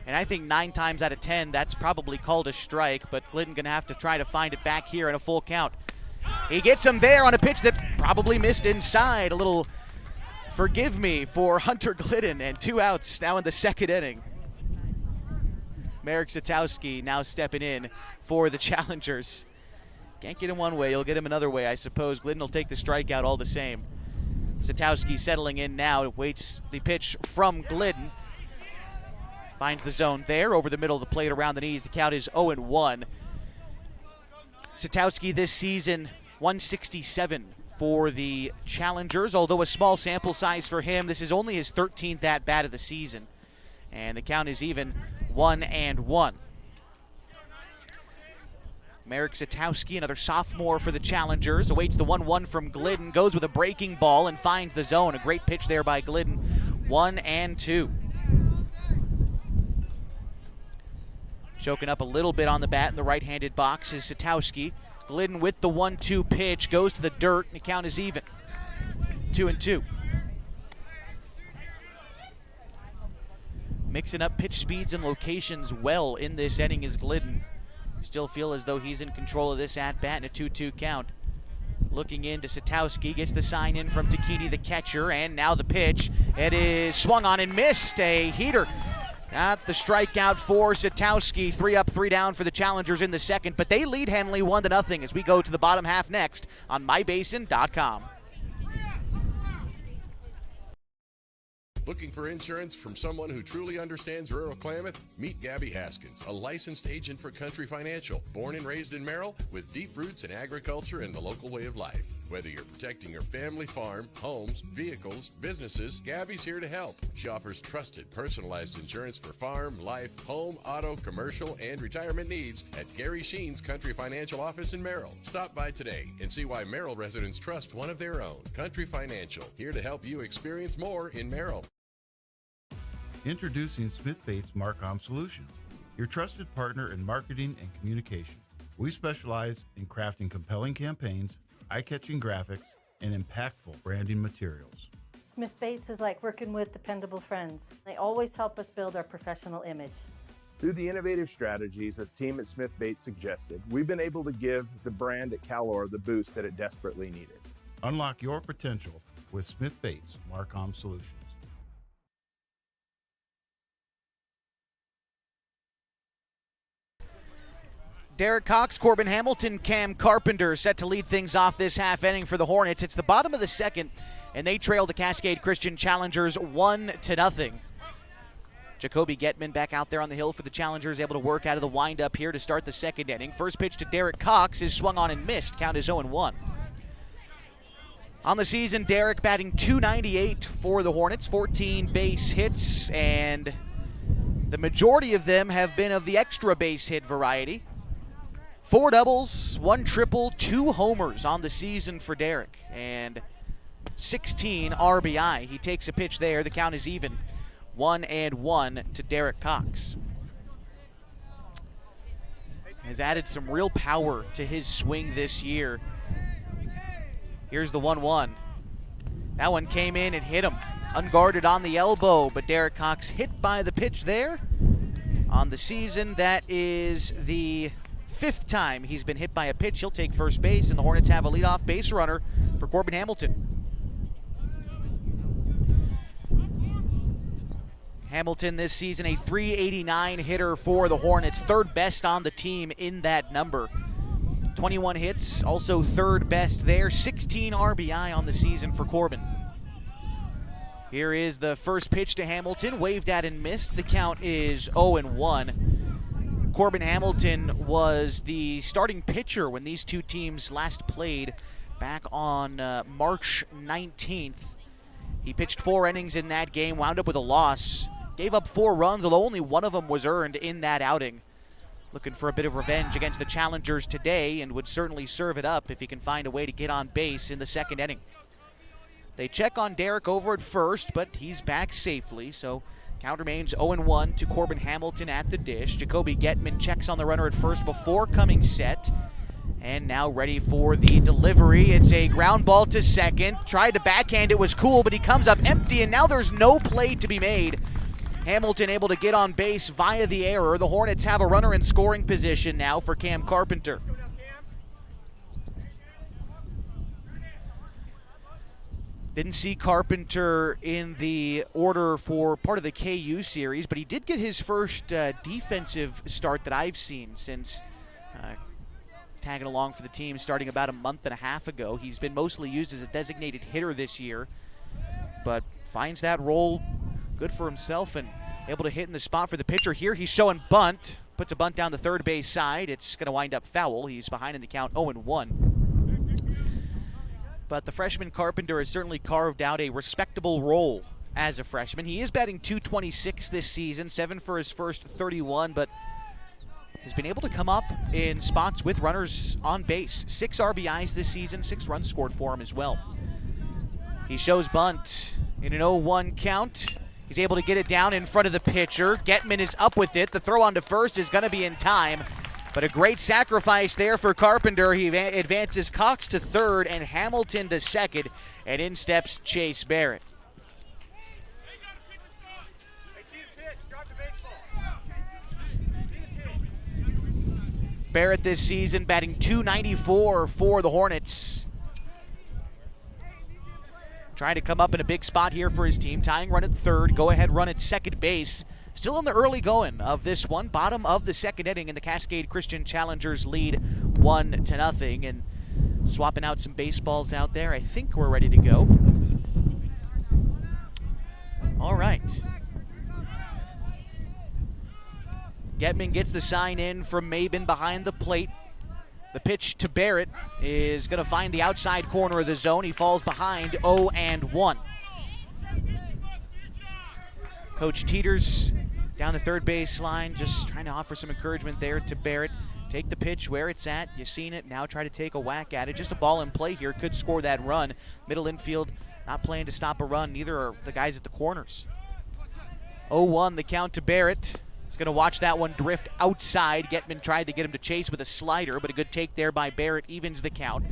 and I think 9 times out of 10, that's probably called a strike, but Glidden going to have to try to find it back here in a full count. He gets him there on a pitch that probably missed inside. A little forgive me for Hunter Glidden, and 2 outs now in the second inning. Merrick Satowski now stepping in for the Challengers. Can't get him one way, you'll get him another way, I suppose. Glidden will take the strikeout all the same. Satowski settling in now, waits the pitch from Glidden. Finds the zone there, over the middle of the plate, around the knees. The count is 0-1. Satowski this season, 167 for the Challengers, although a small sample size for him. This is only his 13th at-bat of the season. And the count is even 1-1. Marek Satowski, another sophomore for the Challengers, awaits the 1-1 from Glidden, goes with a breaking ball and finds the zone. A great pitch there by Glidden. 1-2. Choking up a little bit on the bat in the right-handed box is Satowski. Glidden with the 1-2 pitch, goes to the dirt, and the count is even. 2-2. Mixing up pitch speeds and locations well in this inning is Glidden. Still feel as though he's in control of this at-bat in a 2-2 count. Looking into Satowski, gets the sign in from Takini, the catcher, and now the pitch. It is swung on and missed. A heater. Got the strikeout for Satowski. 3 up, 3 down for the Challengers in the second, but they lead Henley 1-0 as we go to the bottom half next on mybasin.com. Looking for insurance from someone who truly understands rural Klamath? Meet Gabby Haskins, a licensed agent for Country Financial, born and raised in Merrill with deep roots in agriculture and the local way of life. Whether you're protecting your family farm, homes, vehicles, businesses, Gabby's here to help. She offers trusted, personalized insurance for farm, life, home, auto, commercial, and retirement needs at Gary Sheen's Country Financial office in Merrill. Stop by today and see why Merrill residents trust one of their own. Country Financial, here to help you experience more in Merrill. Introducing Smith Bates Marcom Solutions, your trusted partner in marketing and communication. We specialize in crafting compelling campaigns, eye-catching graphics, and impactful branding materials. Smith Bates is like working with dependable friends. They always help us build our professional image. Through the innovative strategies that the team at Smith Bates suggested, we've been able to give the brand at Calor the boost that it desperately needed. Unlock your potential with Smith Bates Marcom Solutions. Derek Cox, Corbin Hamilton, Cam Carpenter set to lead things off this half inning for the Hornets. It's the bottom of the second, and they trail the Cascade Christian Challengers 1-0. Jacoby Getman back out there on the hill for the Challengers, able to work out of the windup here to start the second inning. First pitch to Derek Cox is swung on and missed. Count is 0-1. On the season, Derek batting .298 for the Hornets, 14 base hits, and the majority of them have been of the extra base hit variety. 4 doubles, 1 triple, 2 homers on the season for Derek, and 16 RBI. He takes a pitch there. The count is even. 1-1 to Derek Cox. Has added some real power to his swing this year. Here's the 1-1. That one came in and hit him. Unguarded on the elbow, but Derek Cox hit by the pitch there. On the season, that is the 5th time he's been hit by a pitch. He'll take first base, and the Hornets have a leadoff base runner for Corbin Hamilton. Hamilton this season a .389 hitter for the Hornets, 3rd best on the team in that number. 21 hits, also 3rd best there, 16 RBI on the season for Corbin. Here is the first pitch to Hamilton, waved at and missed. The count is 0-1. Corbin Hamilton was the starting pitcher when these two teams last played back on March 19th. He pitched 4 innings in that game, wound up with a loss. Gave up 4 runs, although only one of them was earned in that outing. Looking for a bit of revenge against the Challengers today, and would certainly serve it up if he can find a way to get on base in the second inning. They check on Derek over at first, but he's back safely, so count remains 0-1 to Corbin Hamilton at the dish. Jacoby Getman checks on the runner at first before coming set, and now ready for the delivery. It's a ground ball to second. Tried to backhand, it was cool, but he comes up empty, and now there's no play to be made. Hamilton able to get on base via the error. The Hornets have a runner in scoring position now for Cam Carpenter. Didn't see Carpenter in the order for part of the KU series, but he did get his first defensive start that I've seen since tagging along for the team starting about a month and a half ago. He's been mostly used as a designated hitter this year, but finds that role good for himself and able to hit in the spot for the pitcher. Here he's showing bunt, puts a bunt down the third base side. It's going to wind up foul. He's behind in the count 0-1. but the freshman Carpenter has certainly carved out a respectable role as a freshman. He is batting .226 this season, 7 for his first 31, but has been able to come up in spots with runners on base. 6 RBIs this season, 6 runs scored for him as well. He shows bunt in an 0-1 count. He's able to get it down in front of the pitcher. Getman is up with it. The throw on to first is going to be in time, but a great sacrifice there for Carpenter. He advances Cox to third and Hamilton to second, and in steps Chase Barrett. Barrett this season batting .294 for the Hornets. Trying to come up in a big spot here for his team. Tying run at third, go-ahead run at second base. Still in the early going of this one. Bottom of the second inning, and the Cascade Christian Challengers lead 1-0. And swapping out some baseballs out there, I think we're ready to go. All right. Getman gets the sign in from Mabin behind the plate. The pitch to Barrett is going to find the outside corner of the zone. He falls behind 0-1. Coach Teeters down the third base line, just trying to offer some encouragement there to Barrett. Take the pitch where it's at. You've seen it. Now try to take a whack at it. Just a ball in play here. Could score that run. Middle infield not playing to stop a run. Neither are the guys at the corners. 0-1 the count to Barrett. He's going to watch that one drift outside. Getman tried to get him to chase with a slider, but a good take there by Barrett evens the count.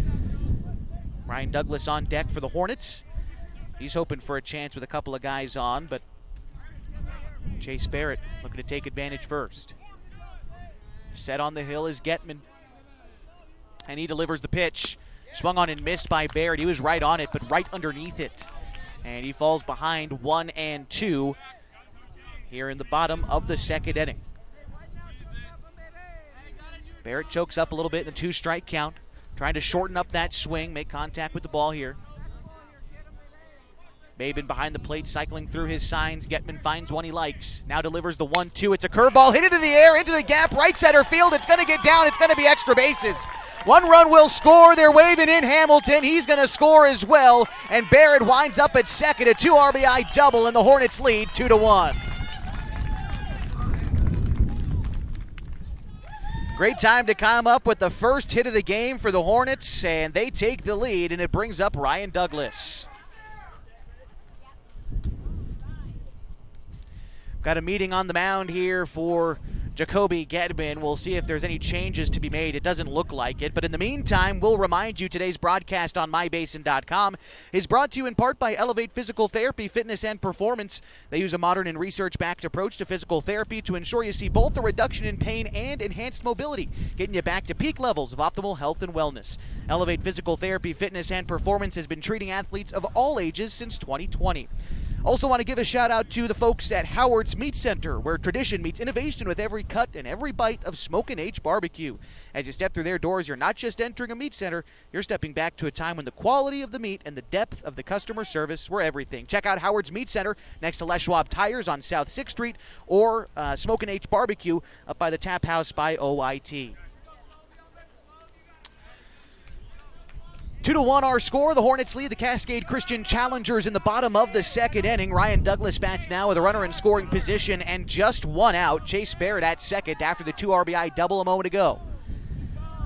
Ryan Douglas on deck for the Hornets. He's hoping for a chance with a couple of guys on, but Chase Barrett looking to take advantage first. Set on the hill is Getman, and he delivers the pitch. Swung on and missed by Barrett. He was right on it, but right underneath it. And he falls behind 1-2. Here in the bottom of the second inning. Barrett chokes up a little bit in the 2-strike count, trying to shorten up that swing, make contact with the ball here. Mabin behind the plate, cycling through his signs. Getman finds one he likes. Now delivers the 1-2. It's a curveball, hit into the air, into the gap, right center field. It's going to get down. It's going to be extra bases. 1 run will score. They're waving in Hamilton. He's going to score as well. And Barrett winds up at second. A 2 RBI double, and the Hornets lead 2-1. Great time to come up with the first hit of the game for the Hornets, and they take the lead, and it brings up Ryan Douglas. Got a meeting on the mound here for Jacoby Getman. We'll see if there's any changes to be made. It doesn't look like it. But in the meantime, we'll remind you today's broadcast on mybasin.com is brought to you in part by Elevate Physical Therapy, Fitness, and Performance. They use a modern and research-backed approach to physical therapy to ensure you see both a reduction in pain and enhanced mobility, getting you back to peak levels of optimal health and wellness. Elevate Physical Therapy, Fitness, and Performance has been treating athletes of all ages since 2020. Also want to give a shout out to the folks at Howard's Meat Center, where tradition meets innovation with every cut and every bite of Smokin' H barbecue. As you step through their doors, you're not just entering a meat center, you're stepping back to a time when the quality of the meat and the depth of the customer service were everything. Check out Howard's Meat Center next to Les Schwab Tires on South 6th Street, or Smokin' H Barbecue up by the Tap House by OIT. 2-1 our score. The Hornets lead the Cascade Christian Challengers in the bottom of the second inning. Ryan Douglas bats now with a runner in scoring position and just 1 out. Chase Barrett at second after the 2 RBI double a moment ago.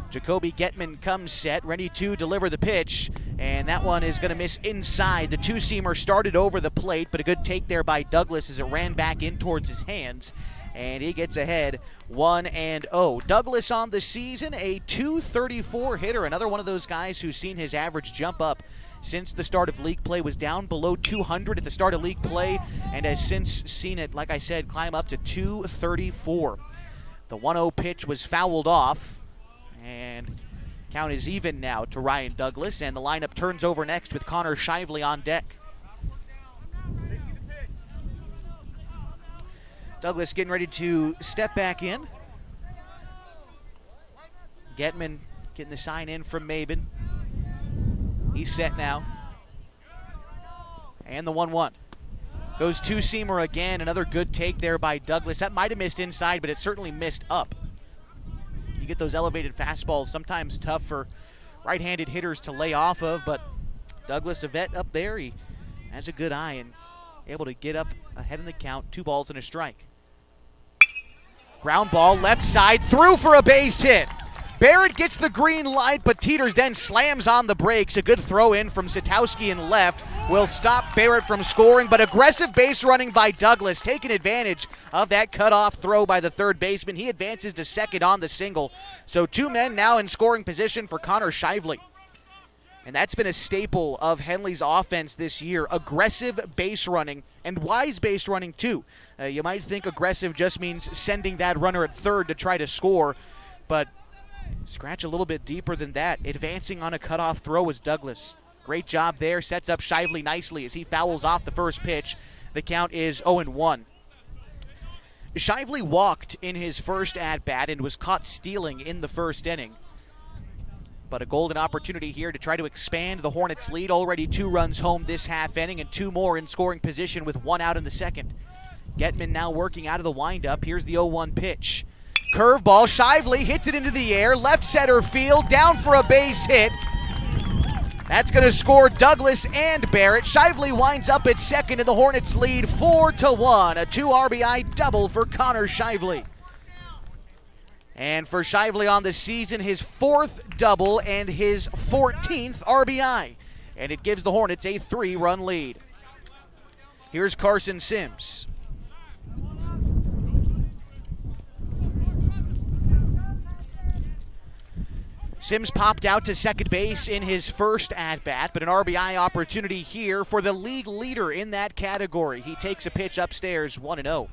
Jacoby Getman comes set, ready to deliver the pitch, and that one is going to miss inside. The 2-seamer started over the plate, but a good take there by Douglas as it ran back in towards his hands. And he gets ahead 1-0. Douglas on the season, a .234 hitter. Another one of those guys who's seen his average jump up since the start of league play. Was down below 200 at the start of league play and has since seen it, like I said, climb up to .234. The 1-0 pitch was fouled off, and count is even now to Ryan Douglas, and the lineup turns over next with Connor Shively on deck. Douglas getting ready to step back in. Getman getting the sign in from Mabin. He's set now. And the 1-1. Goes 2-seamer again. Another good take there by Douglas. That might have missed inside, but it certainly missed up. You get those elevated fastballs, sometimes tough for right-handed hitters to lay off of, but Douglas, a vet up there, he has a good eye and able to get up ahead in the count. 2 balls and a strike. Ground ball, left side, through for a base hit. Barrett gets the green light, but Teeters then slams on the brakes. A good throw in from Satowski in left will stop Barrett from scoring, but aggressive base running by Douglas, taking advantage of that cutoff throw by the third baseman. He advances to second on the single. So 2 men now in scoring position for Connor Shively. And that's been a staple of Henley's offense this year. Aggressive base running, and wise base running too. You might think aggressive just means sending that runner at third to try to score, but scratch a little bit deeper than that. Advancing on a cutoff throw was Douglas. Great job there. Sets up Shively nicely as he fouls off the first pitch. The count is 0-1. Shively walked in his first at-bat and was caught stealing in the first inning. But a golden opportunity here to try to expand the Hornets' lead. Already 2 runs home this half inning and 2 more in scoring position with 1 out in the second. Getman now working out of the windup. Here's the 0-1 pitch. Curveball, Shively hits it into the air, left center field, down for a base hit. That's going to score Douglas and Barrett. Shively winds up at second and the Hornets lead 4-1. A 2 RBI double for Connor Shively. And for Shively on the season, his 4th double and his 14th RBI. And it gives the Hornets a 3-run lead. Here's Carson Sims. Sims popped out to second base in his first at-bat, but an RBI opportunity here for the league leader in that category. He takes a pitch upstairs, 1-0.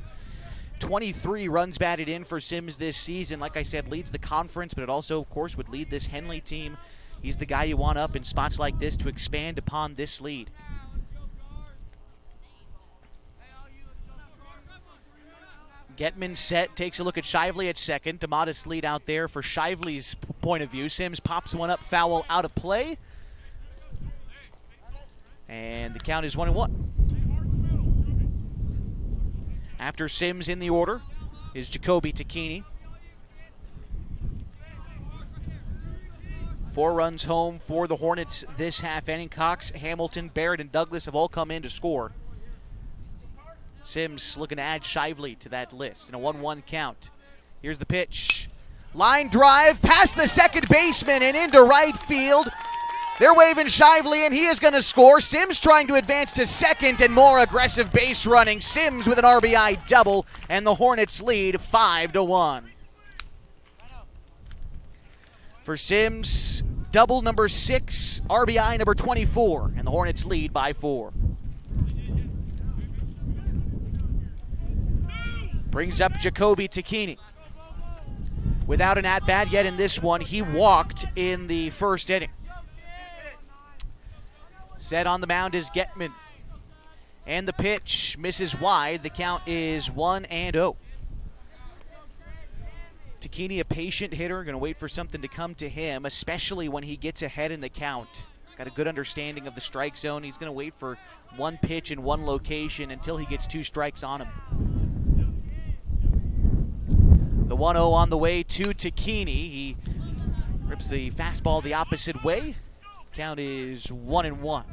23 runs batted in for Sims this season. Like I said, leads the conference, but it also, of course, would lead this Henley team. He's the guy you want up in spots like this to expand upon this lead. Getman set, takes a look at Shively at second. A modest lead out there for Shively's point of view. Sims pops one up, foul out of play. And the count is 1-1. After Sims in the order is Jacoby Takini. 4 runs home for the Hornets this half inning. Cox, Hamilton, Barrett, and Douglas have all come in to score. Sims looking to add Shively to that list in a 1-1 count. Here's the pitch. Line drive past the second baseman and into right field. They're waving Shively, and he is going to score. Sims trying to advance to second, and more aggressive base running. Sims with an RBI double, and the Hornets lead 5-1. For Sims, double number 6, RBI number 24, and the Hornets lead by 4. Brings up Jacoby Takini. Without an at-bat yet in this one, he walked in the first inning. Set on the mound is Getman. And the pitch misses wide. The count is 1-0. Takini, a patient hitter, going to wait for something to come to him, especially when he gets ahead in the count. Got a good understanding of the strike zone. He's going to wait for one pitch in one location until he gets 2 strikes on him. The 1-0 on the way to Takini. He rips the fastball the opposite way. Count is 1-1.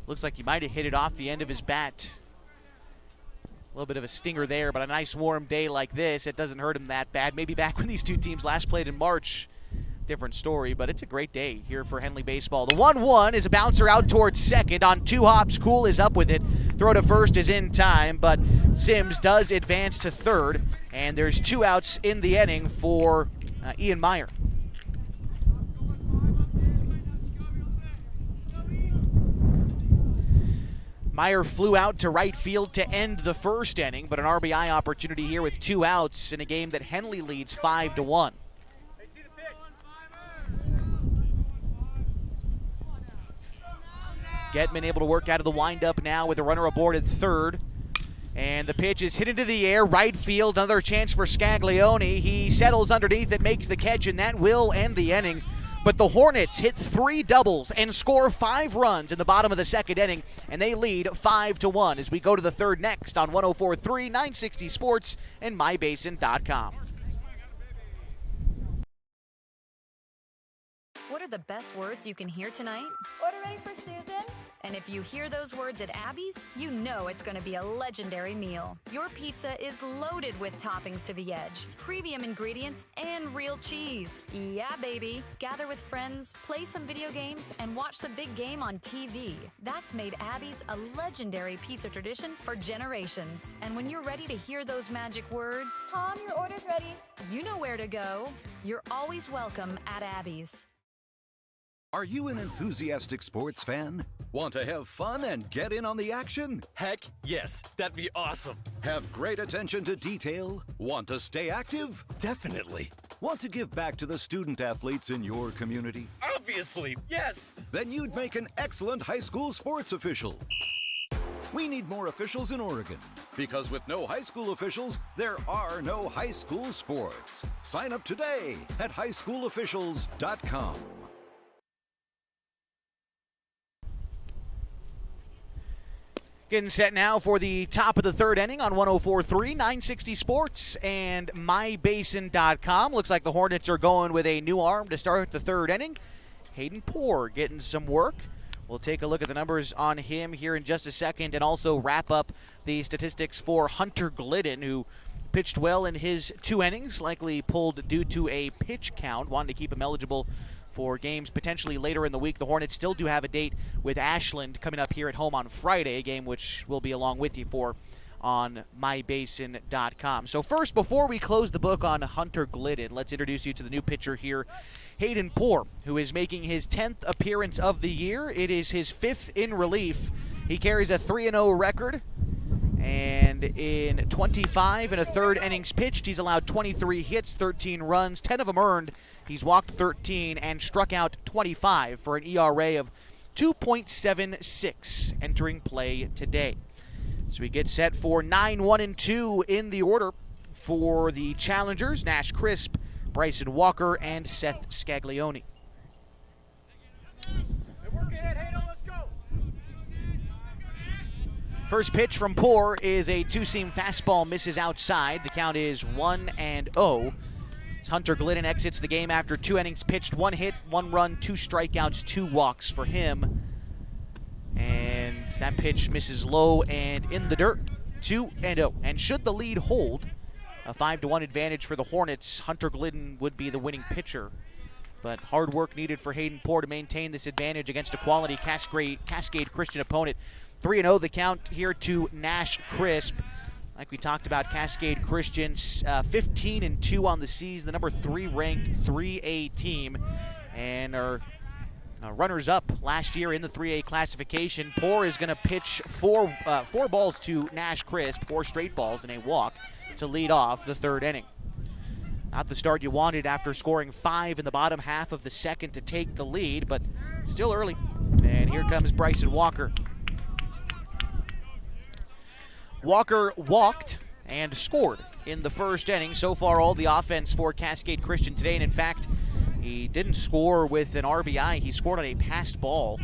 Looks like he might have hit it off the end of his bat. A little bit of a stinger there, but a nice warm day like this, it doesn't hurt him that bad. Maybe back when these 2 teams last played in March, different story, but it's a great day here for Henley baseball. The 1-1 is a bouncer out towards second on 2 hops. Cool is up with it. Throw to first is in time, but Sims does advance to third, and there's 2 outs in the inning for Ian Meyer. Meyer flew out to right field to end the first inning, but an RBI opportunity here with 2 outs in a game that Henley leads 5-1. Getman able to work out of the windup now with a runner aboard at third. And the pitch is hit into the air, right field, another chance for Scaglione. He settles underneath it, makes the catch, and that will end the inning. But the Hornets hit 3 doubles and score 5 runs in the bottom of the second inning, and they lead 5-1 as we go to the third next on 104.3, 960 Sports, and MyBasin.com. What are the best words you can hear tonight? Order ready for Susan? And if you hear those words at Abby's, you know it's going to be a legendary meal. Your pizza is loaded with toppings to the edge, premium ingredients, and real cheese. Yeah, baby. Gather with friends, play some video games, and watch the big game on TV. That's made Abby's a legendary pizza tradition for generations. And when you're ready to hear those magic words, Tom, your order's ready. you know where to go. You're always welcome at Abby's. Are you an enthusiastic sports fan? Want to have fun and get in on the action? Heck yes, that'd be awesome. Have great attention to detail? Want to stay active? Definitely. Want to give back to the student athletes in your community? Obviously, yes. Then you'd make an excellent high school sports official. We need more officials in Oregon, because with no high school officials, there are no high school sports. Sign up today at highschoolofficials.com. Getting set now for the top of the third inning on 104.3, 960 Sports, and mybasin.com. Looks like the Hornets are going with a new arm to start the third inning. Hayden Poor getting some work. We'll take a look at the numbers on him here in just a second and also wrap up the statistics for Hunter Glidden, who pitched well in his 2 innings, likely pulled due to a pitch count. Wanted to keep him eligible for games potentially later in the week. The Hornets still do have a date with Ashland coming up here at home on Friday, a game which we'll be along with you for on mybasin.com. So first, before we close the book on Hunter Glidden, let's introduce you to the new pitcher here, Hayden Poor, who is making his 10th appearance of the year. It is his 5th in relief. He carries a 3-0 record, and in 25 and a third innings pitched, he's allowed 23 hits, 13 runs, 10 of them earned. He's walked 13 and struck out 25 for an ERA of 2.76 entering play today. So we get set for 9-1-2 in the order for the challengers: Nash Crisp, Bryson Walker, and Seth Scaglione. First pitch from Poor is a two-seam fastball, misses outside. The count is 1-0. Hunter Glidden exits the game after 2 innings pitched, 1 hit, 1 run, 2 strikeouts, 2 walks for him. And that pitch misses low and in the dirt, 2-0. And should the lead hold, a 5-1 advantage for the Hornets, Hunter Glidden would be the winning pitcher. But hard work needed for Hayden Poor to maintain this advantage against a quality Cascade Christian opponent. 3-0 the count here to Nash Crisp. Like we talked about, Cascade Christian 15-2 on the season, the number 3 ranked 3A team, and are runners-up last year in the 3A classification. Poor is going to pitch four balls to Nash Crisp, 4 straight balls and a walk to lead off the third inning. Not the start you wanted after scoring 5 in the bottom half of the second to take the lead, but still early. And here comes Bryson Walker. Walker walked and scored in the first inning. So far, all the offense for Cascade Christian today, and in fact, he didn't score with an RBI. He scored on a passed ball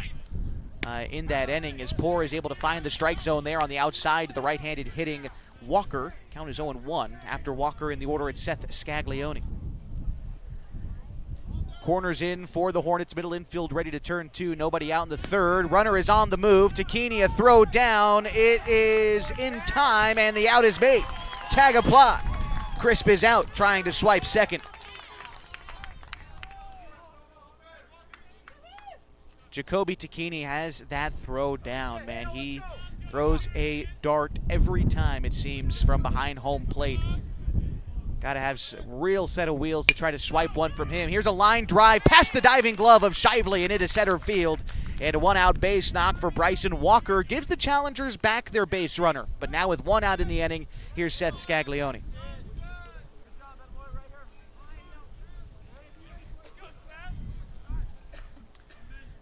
in that inning as Poor is able to find the strike zone there on the outside to the right-handed hitting Walker. Count is 0-1 after Walker in the order at Seth Scaglione. Corners in for the Hornets, middle infield ready to turn 2. Nobody out in the third. Runner is on the move. Takini, a throw down. It is in time, and the out is made. Tag applied. Crisp is out, trying to swipe second. Jacoby Takini has that throw down, man. He throws a dart every time, it seems, from behind home plate. Got to have a real set of wheels to try to swipe one from him. Here's a line drive past the diving glove of Shively and into center field. And a 1-out base knock for Bryson Walker gives the challengers back their base runner. But now with 1 out in the inning, here's Seth Scaglione.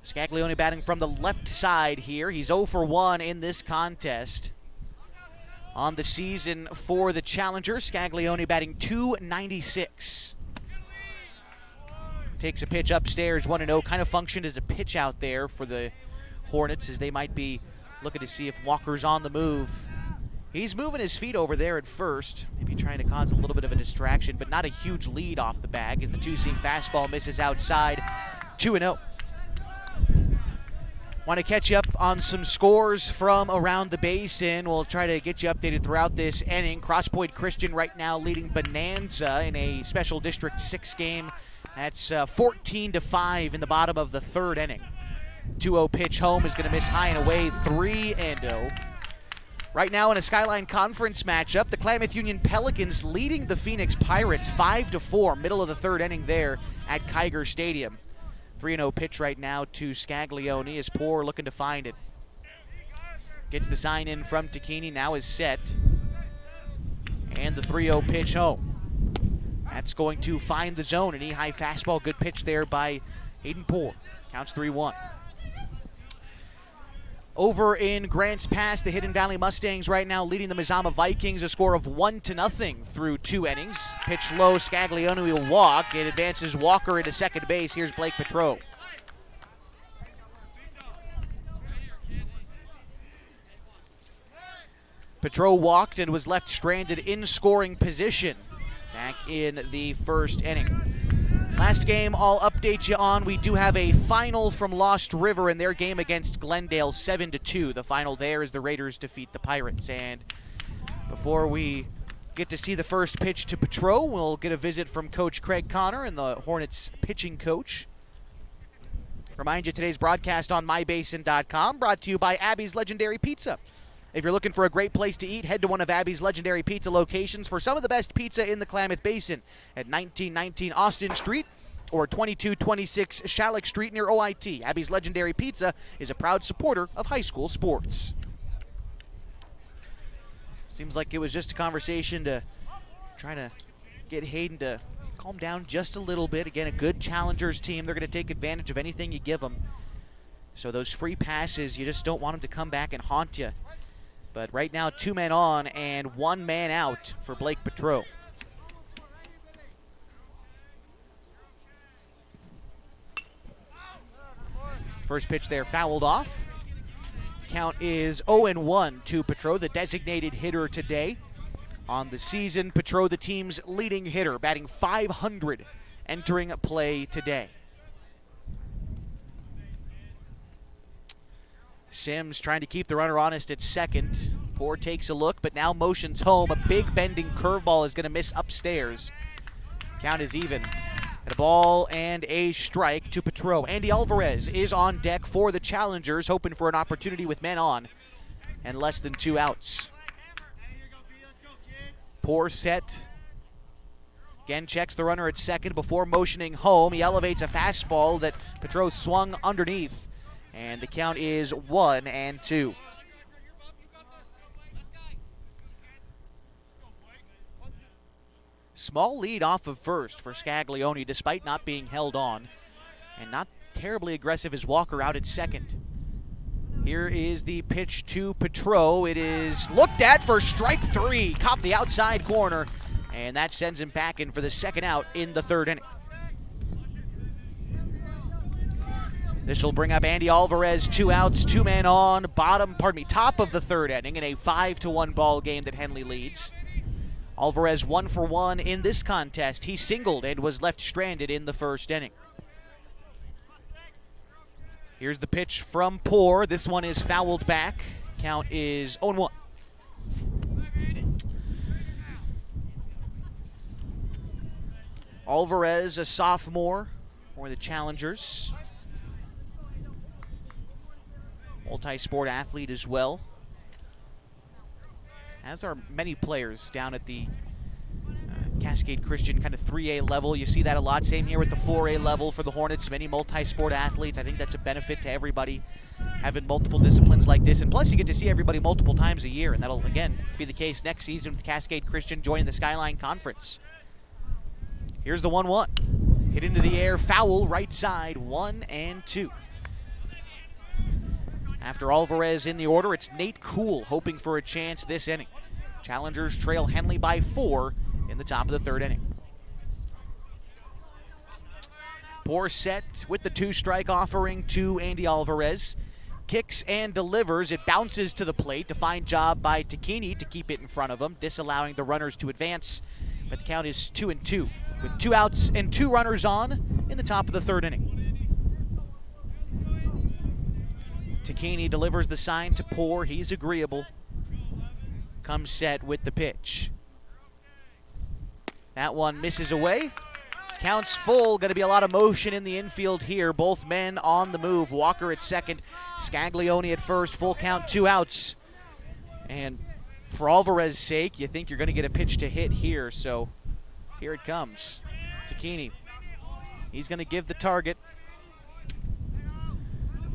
Scaglione batting from the left side here. He's 0 for 1 in this contest. On the season for the challengers, Scaglione batting .296. Takes a pitch upstairs, 1-0. Kind of functioned as a pitch out there for the Hornets as they might be looking to see if Walker's on the move. He's moving his feet over there at first, maybe trying to cause a little bit of a distraction, but not a huge lead off the bag as the two-seam fastball misses outside. 2-0. Want to catch you up on some scores from around the basin. We'll try to get you updated throughout this inning. Cross Point Christian right now leading Bonanza in a Special District 6 game. That's 14-5 in the bottom of the third inning. 2-0 pitch home is going to miss high and away, 3-0. Right now in a Skyline Conference matchup, the Klamath Union Pelicans leading the Phoenix Pirates 5-4, middle of the third inning there at Kiger Stadium. 3-0 pitch right now to Scaglione is Poor looking to find it. Gets the sign in from Tacchini, now is set. And the 3-0 pitch home. That's going to find the zone. An knee-high fastball, good pitch there by Hayden Poor. Counts 3-1. Over in Grants Pass, the Hidden Valley Mustangs right now leading the Mazama Vikings a score of 1-0 through 2 innings. Pitch low, Scaglione will walk. It advances Walker into second base. Here's Blake Petro. Petro walked and was left stranded in scoring position back in the first inning. Last game I'll update you on. We do have a final from Lost River in their game against Glendale, 7-2. The final there is the Raiders defeat the Pirates. And before we get to see the first pitch to Petro, we'll get a visit from Coach Craig Connor and the Hornets pitching coach. Remind you today's broadcast on mybasin.com, brought to you by Abby's Legendary Pizza. If you're looking for a great place to eat, head to one of Abby's Legendary Pizza locations for some of the best pizza in the Klamath Basin at 1919 Austin Street or 2226 Shalleck Street near OIT. Abby's Legendary Pizza is a proud supporter of high school sports. Seems like it was just a conversation to try to get Hayden to calm down just a little bit. Again, a good challengers team. They're going to take advantage of anything you give them. So those free passes, you just don't want them to come back and haunt you. But right now, 2 men on and 1 man out for Blake Petro. First pitch there fouled off. Count is 0-1 to Petro, the designated hitter today. On the season, Petro, the team's leading hitter, batting .500 entering play today. Sims trying to keep the runner honest at second. Poor takes a look, but now motions home. A big bending curveball is going to miss upstairs. Count is even. And a ball and a strike to Petro. Andy Alvarez is on deck for the challengers, hoping for an opportunity with men on and less than 2 outs. Poor set. Again, checks the runner at second before motioning home. He elevates a fastball that Petro swung underneath. And the count is 1-2. Small lead off of first for Scaglione despite not being held on. And not terribly aggressive as Walker out at second. Here is the pitch to Petro. It is looked at for strike 3. Caught the outside corner. And that sends him back in for the second out in the third inning. This will bring up Andy Alvarez, 2 outs, 2 men on, top of the third inning in a 5-1 ball game that Henley leads. Alvarez 1 for 1 in this contest. He singled and was left stranded in the first inning. Here's the pitch from Poor. This one is fouled back. Count is 0-1. Alvarez, a sophomore for the challengers. Multi-sport athlete as well. As are many players down at the Cascade Christian kind of 3A level. You see that a lot. Same here with the 4A level for the Hornets. Many multi-sport athletes. I think that's a benefit to everybody having multiple disciplines like this. And plus you get to see everybody multiple times a year. And that'll, again, be the case next season with Cascade Christian joining the Skyline Conference. Here's the 1-1. Hit into the air, foul, right side, 1-2. After Alvarez in the order, it's Nate Kuhl hoping for a chance this inning. Challengers trail Henley by 4 in the top of the third inning. Poor set with the 2-strike offering to Andy Alvarez. Kicks and delivers. It bounces to the plate. Defined job by Tacchini to keep it in front of him, disallowing the runners to advance. But the count is 2-2 with 2 outs and 2 runners on in the top of the third inning. Takini delivers the sign to Poor. He's agreeable. Comes set with the pitch. That one misses away. Counts full. Going to be a lot of motion in the infield here. Both men on the move. Walker at second. Scaglione at first. Full count, 2 outs. And for Alvarez's sake, you think you're going to get a pitch to hit here. So here it comes. Takini. He's going to give the target.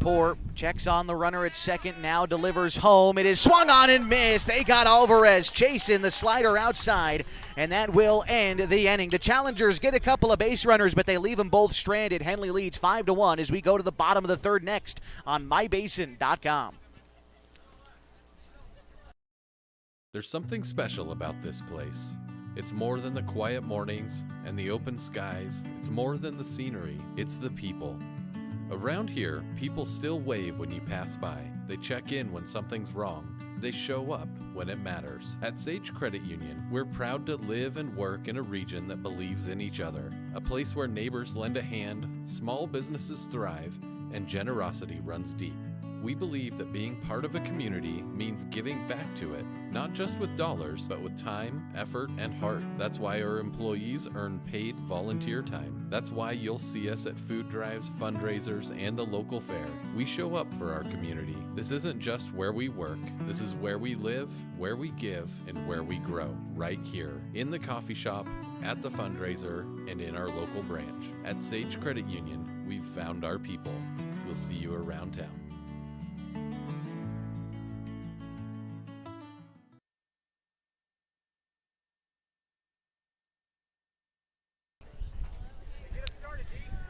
Poor checks on the runner at second, now delivers home. It is swung on and missed. They got Alvarez chasing the slider outside, and that will end the inning. The Challengers get a couple of base runners, but they leave them both stranded. Henley leads 5-1 as we go to the bottom of the third next on mybasin.com. There's something special about this place. It's more than the quiet mornings and the open skies. It's more than the scenery. It's the people. Around here, people still wave when you pass by. They check in when something's wrong. They show up when it matters. At Sage Credit Union, we're proud to live and work in a region that believes in each other. A place where neighbors lend a hand, small businesses thrive, and generosity runs deep. We believe that being part of a community means giving back to it, not just with dollars, but with time, effort, and heart. That's why our employees earn paid volunteer time. That's why you'll see us at food drives, fundraisers, and the local fair. We show up for our community. This isn't just where we work. This is where we live, where we give, and where we grow. Right here, in the coffee shop, at the fundraiser, and in our local branch. At Sage Credit Union, we've found our people. We'll see you around town.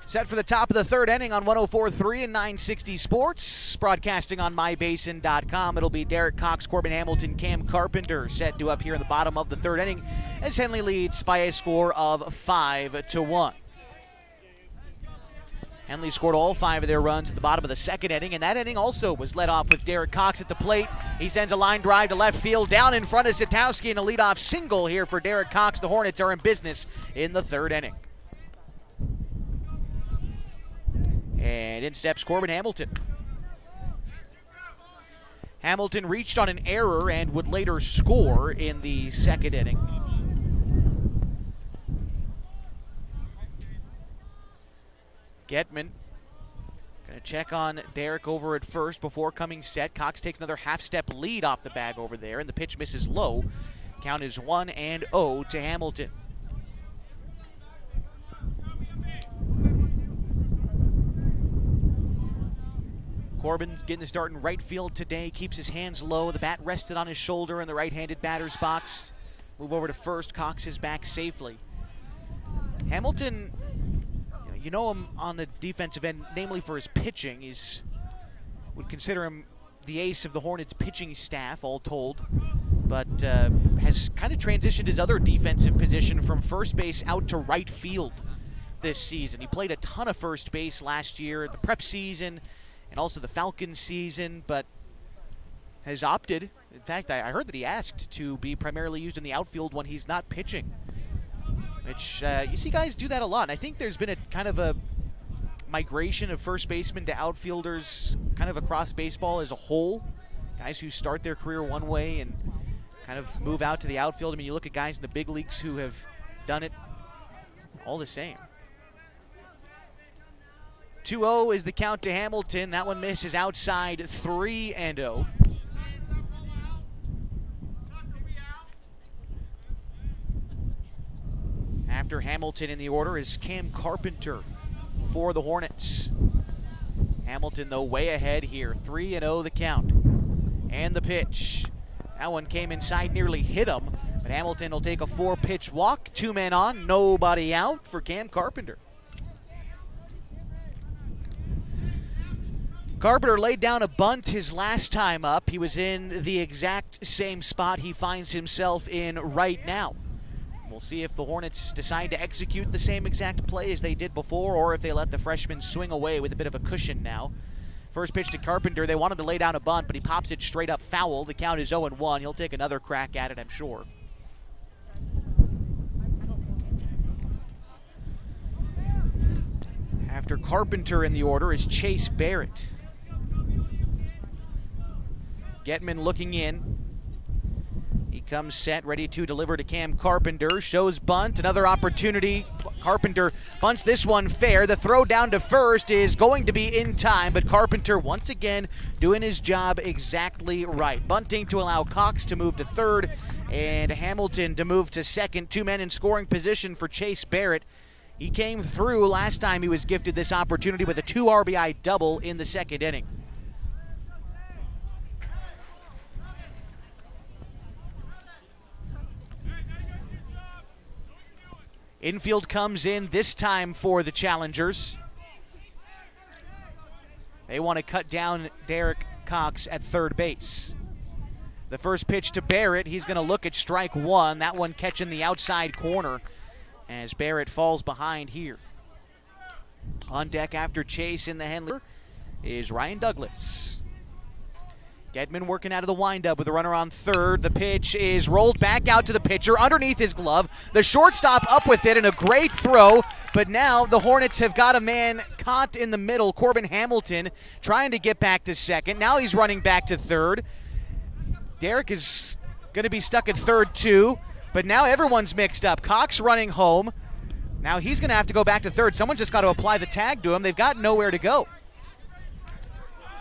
Set for the top of the third inning on 104.3 and 960 Sports. Broadcasting on mybasin.com. It'll be Derek Cox, Corbin Hamilton, Cam Carpenter set to up here in the bottom of the third inning as Henley leads by a score of 5-1. Henley scored all 5 of their runs at the bottom of the second inning, and that inning also was led off with Derek Cox at the plate. He sends a line drive to left field, down in front of Zatowski, and a leadoff single here for Derek Cox. The Hornets are in business in the third inning. And in steps Corbin Hamilton. Hamilton reached on an error and would later score in the second inning. Getman going to check on Derek over at first before coming set. Cox takes another half-step lead off the bag over there, and the pitch misses low. Count is 1-0 to Hamilton. Corbin's getting the start in right field today, keeps his hands low, the bat rested on his shoulder in the right-handed batter's box. Move over to first, Cox is back safely. Hamilton, you know him on the defensive end, namely for his pitching. Would consider him the ace of the Hornets pitching staff, all told, but has kind of transitioned his other defensive position from first base out to right field this season. He played a ton of first base last year, the prep season, and also the Falcons season, but has opted, in fact, I heard that he asked to be primarily used in the outfield when he's not pitching, which you see guys do that a lot. And I think there's been a kind of a migration of first basemen to outfielders kind of across baseball as a whole. Guys who start their career one way and kind of move out to the outfield. I mean, you look at guys in the big leagues who have done it all the same. 2-0 is the count to Hamilton. That one misses outside, 3-0. After Hamilton in the order is Cam Carpenter for the Hornets. Hamilton, though, way ahead here. 3-0 the count. And the pitch. That one came inside, nearly hit him. But Hamilton will take a 4-pitch walk. 2 men on, nobody out for Cam Carpenter. Carpenter laid down a bunt his last time up. He was in the exact same spot he finds himself in right now. We'll see if the Hornets decide to execute the same exact play as they did before, or if they let the freshman swing away with a bit of a cushion now. First pitch to Carpenter. They wanted to lay down a bunt, but he pops it straight up foul. The count is 0-1. He'll take another crack at it, I'm sure. After Carpenter in the order is Chase Barrett. Getman looking in. He comes set, ready to deliver to Cam Carpenter. Shows bunt, another opportunity. Carpenter bunts this one fair. The throw down to first is going to be in time, but Carpenter once again doing his job exactly right. Bunting to allow Cox to move to third and Hamilton to move to second. 2 men in scoring position for Chase Barrett. He came through last time he was gifted this opportunity with a 2 RBI double in the second inning. Infield comes in this time for the Challengers. They want to cut down Derek Cox at third base. The first pitch to Barrett, he's going to look at strike one. That one catching the outside corner as Barrett falls behind here. On deck after Chase in the Henley is Ryan Douglas. Gedman working out of the windup with a runner on third. The pitch is rolled back out to the pitcher underneath his glove. The shortstop up with it and a great throw, but now the Hornets have got a man caught in the middle. Corbin Hamilton trying to get back to second. Now he's running back to third. Derek is going to be stuck at third too, but now everyone's mixed up. Cox running home. Now he's going to have to go back to third. Someone just got to apply the tag to him. They've got nowhere to go.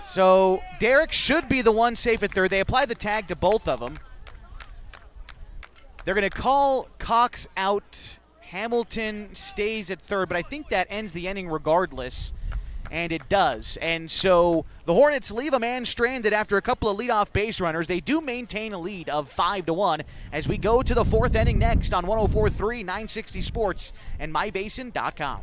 So Derek should be the one safe at third. They applied the tag to both of them. They're going to call Cox out. Hamilton stays at third, but I think that ends the inning regardless, and it does. And so the Hornets leave a man stranded after a couple of leadoff base runners. They do maintain a lead of 5-1 as we go to the fourth inning next on 104.3 960 Sports and MyBasin.com.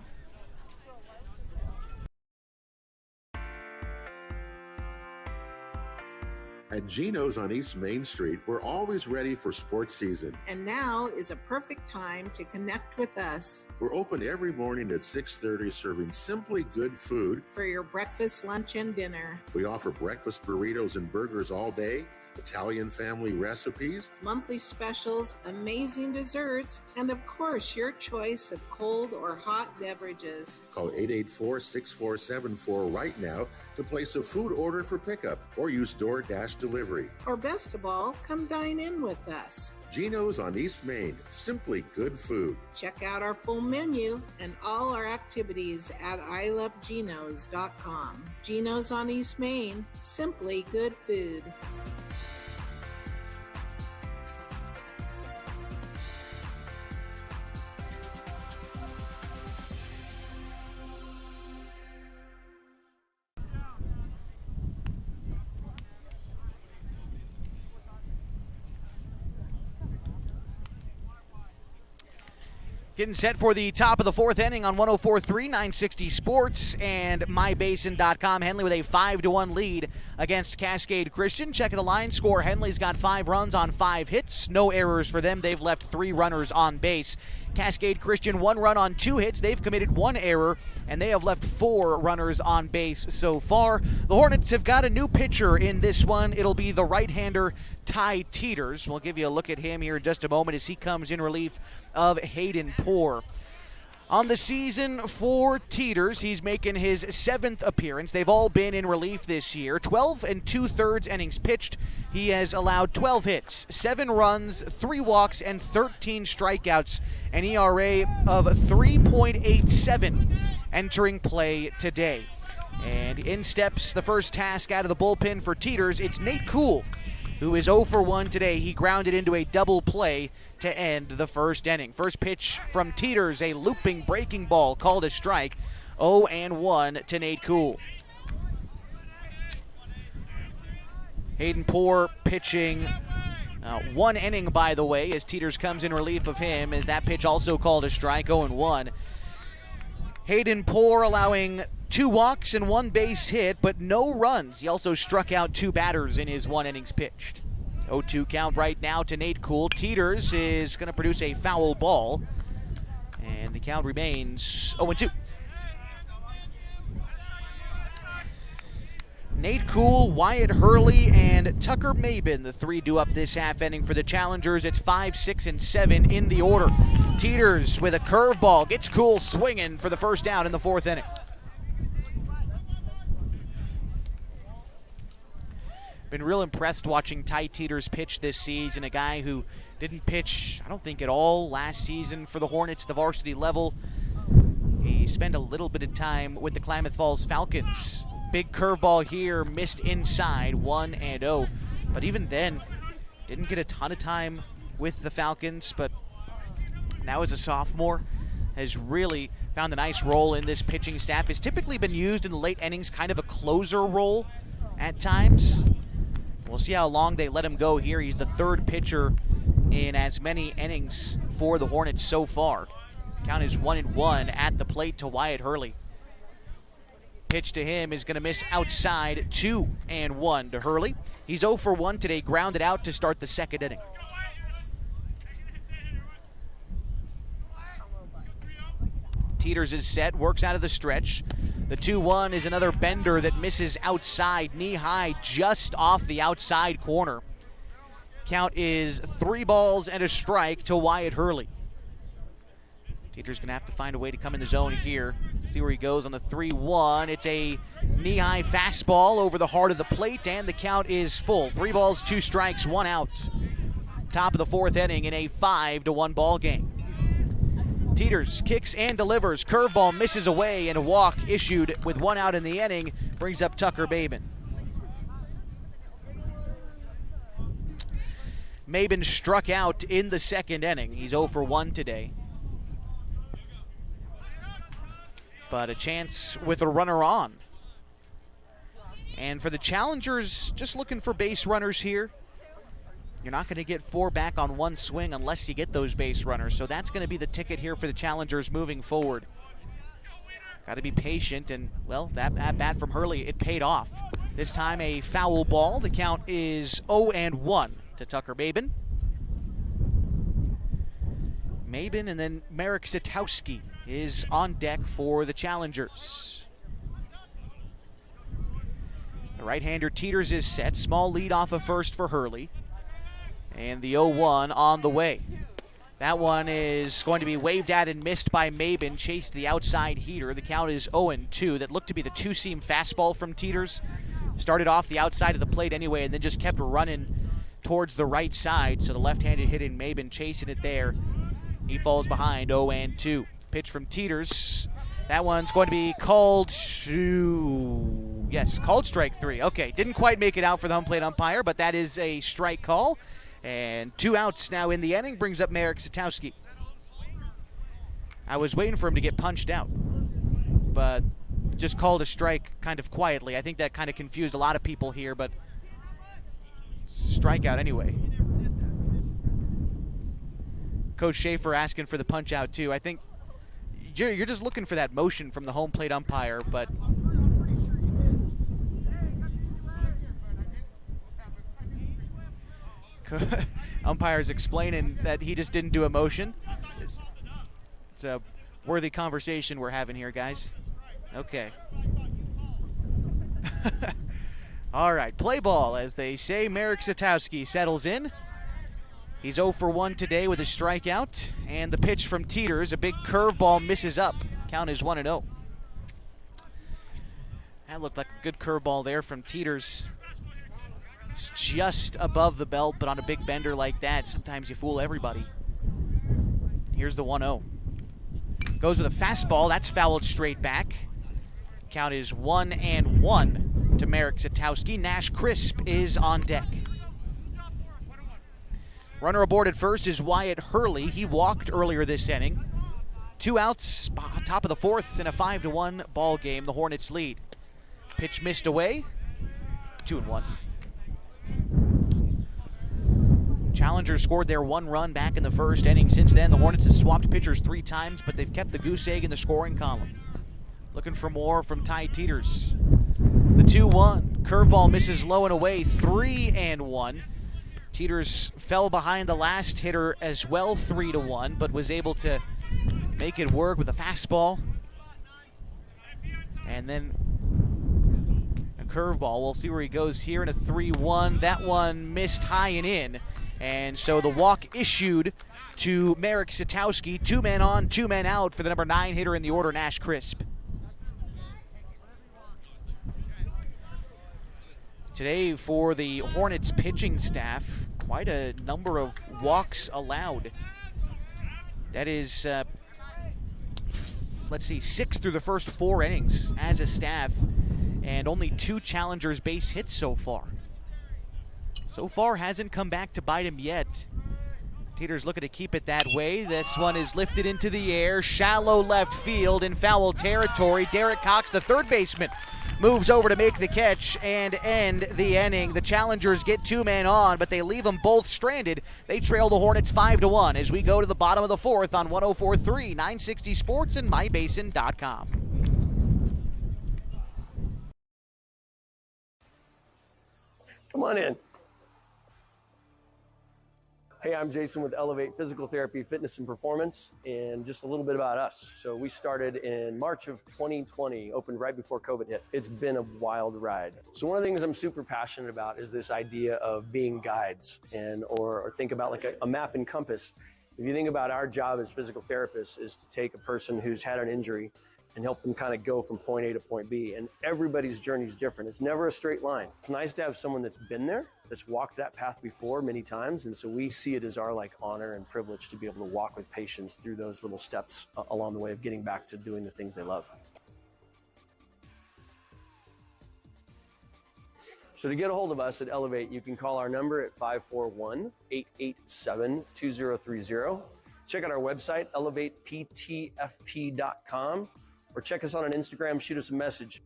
At Geno's on East Main Street, we're always ready for sports season. And now is a perfect time to connect with us. We're open every morning at 6:30, serving simply good food for your breakfast, lunch, and dinner. We offer breakfast burritos and burgers all day, Italian family recipes, monthly specials, amazing desserts, and of course, your choice of cold or hot beverages. Call 884-6474 right now to place a food order for pickup or use DoorDash delivery. Or best of all, come dine in with us. Geno's on East Main, simply good food. Check out our full menu and all our activities at ilovegenos.com. Geno's on East Main, simply good food. Getting set for the top of the fourth inning on 104.3 960 Sports and MyBasin.com. Henley with a 5-1 lead against Cascade Christian. Checking the line score. Henley's got 5 runs on 5 hits. No errors for them. They've left 3 runners on base. Cascade Christian 1 run on 2 hits. They've committed 1 error, and they have left 4 runners on base so far. The Hornets have got a new pitcher in this one. It'll be the right-hander Ty Teeters. We'll give you a look at him here in just a moment as he comes in relief of Hayden Poor. On the season for Teeters, he's making his 7th appearance. They've all been in relief this year. 12 2/3 innings pitched. He has allowed 12 hits, 7 runs, 3 walks, and 13 strikeouts. An ERA of 3.87 entering play today. And in steps the first task out of the bullpen for Teeters. It's Nate Kuhl, who is 0 for 1 today. He grounded into a double play to end the first inning. First pitch from Teeters, a looping breaking ball called a strike. 0-1 to Nate Kuhl. Hayden Poor pitching 1 inning, by the way, as Teeters comes in relief of him, as that pitch also called a strike. 0-1. Hayden Poor allowing 2 walks and 1 base hit, but no runs. He also struck out 2 batters in his 1 innings pitched. 0-2 count right now to Nate Kuhl. Teeters is going to produce a foul ball, and the count remains 0-2. Nate Kuhl, Wyatt Hurley, and Tucker Mabin, the 3 due up this half inning for the Challengers. It's 5, 6, and 7 in the order. Teeters with a curveball gets Kuhl swinging for the first out in the 4th inning. been real impressed watching Ty Teeters pitch this season, a guy who didn't pitch, I don't think, at all last season for the Hornets at the varsity level. He spent a little bit of time with the Klamath Falls Falcons. Big curveball here, missed inside, 1-0. But even then, didn't get a ton of time with the Falcons, but now as a sophomore, has really found a nice role in this pitching staff. Has typically been used in the late innings, kind of a closer role at times. We'll see how long they let him go here. He's the third pitcher in as many innings for the Hornets so far. Count is 1-1 at the plate to Wyatt Hurley. Pitch to him is going to miss outside, 2-1 to Hurley. He's 0 for 1 today, grounded out to start the second inning. Teeters is set, works out of the stretch. The 2-1 is another bender that misses outside, knee high, just off the outside corner. Count is 3 balls and a strike to Wyatt Hurley. Teeters going to have to find a way to come in the zone here. See where he goes on the 3-1. It's a knee-high fastball over the heart of the plate, and the count is full. 3 balls, 2 strikes, 1 out. Top of the 4th inning in a 5-1 ball game. Teeters kicks and delivers. Curveball misses away, and a walk issued with 1 out in the inning brings up Tucker Mabin. Mabin struck out in the second inning. He's 0 for 1 today. But a chance with a runner on. And for the challengers, just looking for base runners here. You're not going to get 4 back on 1 swing unless you get those base runners. So that's going to be the ticket here for the challengers moving forward. Got to be patient, and, well, that at-bat from Hurley, it paid off. This time a foul ball. The count is 0-1 to Tucker Mabin. Mabin and then Marek Satowski is on deck for the challengers. The right-hander Teeters is set. Small lead off of first for Hurley. And the 0-1 on the way. That one is going to be waved at and missed by Mabin. Chased the outside heater. The count is 0-2. That looked to be the 2-seam fastball from Teeters. Started off the outside of the plate anyway and then just kept running towards the right side. So the left-handed hitting Mabin chasing it there. He falls behind 0-2. Pitch from Teeters. That one's going to be called to... Yes, called strike 3. Okay, didn't quite make it out for the home plate umpire, but that is a strike call. And 2 outs now in the inning brings up Marek Satowski. I was waiting for him to get punched out, but just called a strike kind of quietly. I think that kind of confused a lot of people here, but strikeout anyway. Coach Schaefer asking for the punch out too. I think you're just looking for that motion from the home plate umpire, but umpire's explaining that he just didn't do a motion. It's a worthy conversation we're having here, guys. Okay. All right, play ball, as they say. Marek Satowski settles in. He's 0 for 1 today with a strikeout. And the pitch from Teeters, a big curveball, misses up. Count is 1-0. That looked like a good curveball there from Teeters. It's just above the belt, but on a big bender like that, sometimes you fool everybody. Here's the 1-0. Goes with a fastball. That's fouled straight back. Count is 1-1 to Marek Satowski. Nash Crisp is on deck. Runner aboard at first is Wyatt Hurley. He walked earlier this inning. 2 outs, top of the 4th in a 5-1 ball game. The Hornets lead. Pitch missed away. 2-1. Challengers scored their 1 run back in the first inning. Since then, the Hornets have swapped pitchers 3 times, but they've kept the goose egg in the scoring column. Looking for more from Ty Teeters. The 2-1. Curveball misses low and away. 3-1. Teeters fell behind the last hitter as well, 3-1, but was able to make it work with a fastball. And then a curveball. We'll see where he goes here in a 3-1. That one missed high and in. And so the walk issued to Marek Satowski. 2 men on, 2 men out for the number 9 hitter in the order, Nash Crisp. Today for the Hornets pitching staff, quite a number of walks allowed. That is, let's see, 6 through the first 4 innings as a staff, and only 2 challengers base hits so far. So far hasn't come back to bite him yet. Teeter's looking to keep it that way. This one is lifted into the air, shallow left field in foul territory. Derek Cox, the third baseman, moves over to make the catch and end the inning. The challengers get 2 men on, but they leave them both stranded. They trail the Hornets 5-1 as we go to the bottom of the 4th on 104.3, 960 Sports, and MyBasin.com. Come on in. Hey, I'm Jason with Elevate Physical Therapy, Fitness and Performance, and just a little bit about us. So we started in March of 2020, opened right before COVID hit. It's been a wild ride. So one of the things I'm super passionate about is this idea of being guides, and or think about like a map and compass. If you think about our job as physical therapists is to take a person who's had an injury and help them kind of go from point A to point B. And everybody's journey is different. It's never a straight line. It's nice to have someone that's been there, that's walked that path before many times. And so we see it as our honor and privilege to be able to walk with patients through those little steps along the way of getting back to doing the things they love. So to get a hold of us at Elevate, you can call our number at 541-887-2030. Check out our website, elevateptfp.com. Or check us out on Instagram, shoot us a message.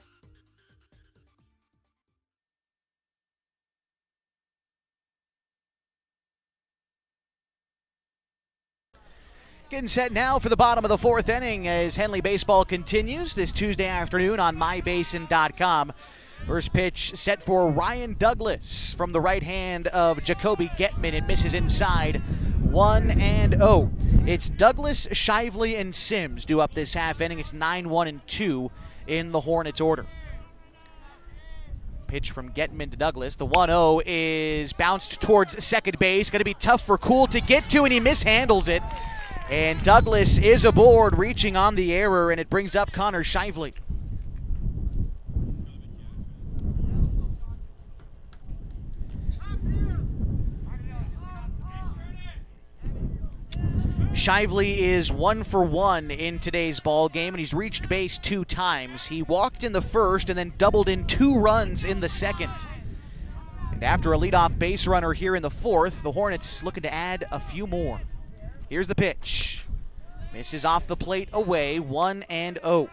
Getting set now for the bottom of the 4th inning as Henley baseball continues this Tuesday afternoon on MyBasin.com. First pitch set for Ryan Douglas from the right hand of Jacoby Getman. It misses inside. 1-0. It's Douglas, Shively, and Sims due up this half inning. It's 9-1-2 in the Hornets order. Pitch from Getman to Douglas. The 1-0 is bounced towards second base. Going to be tough for Kuhl to get to, and he mishandles it. And Douglas is aboard, reaching on the error, and it brings up Connor Shively. Shively is 1 for 1 in today's ball game, and he's reached base 2 times. He walked in the first and then doubled in 2 runs in the second. And after a leadoff base runner here in the 4th, the Hornets looking to add a few more. Here's the pitch. Misses off the plate away, 1-0.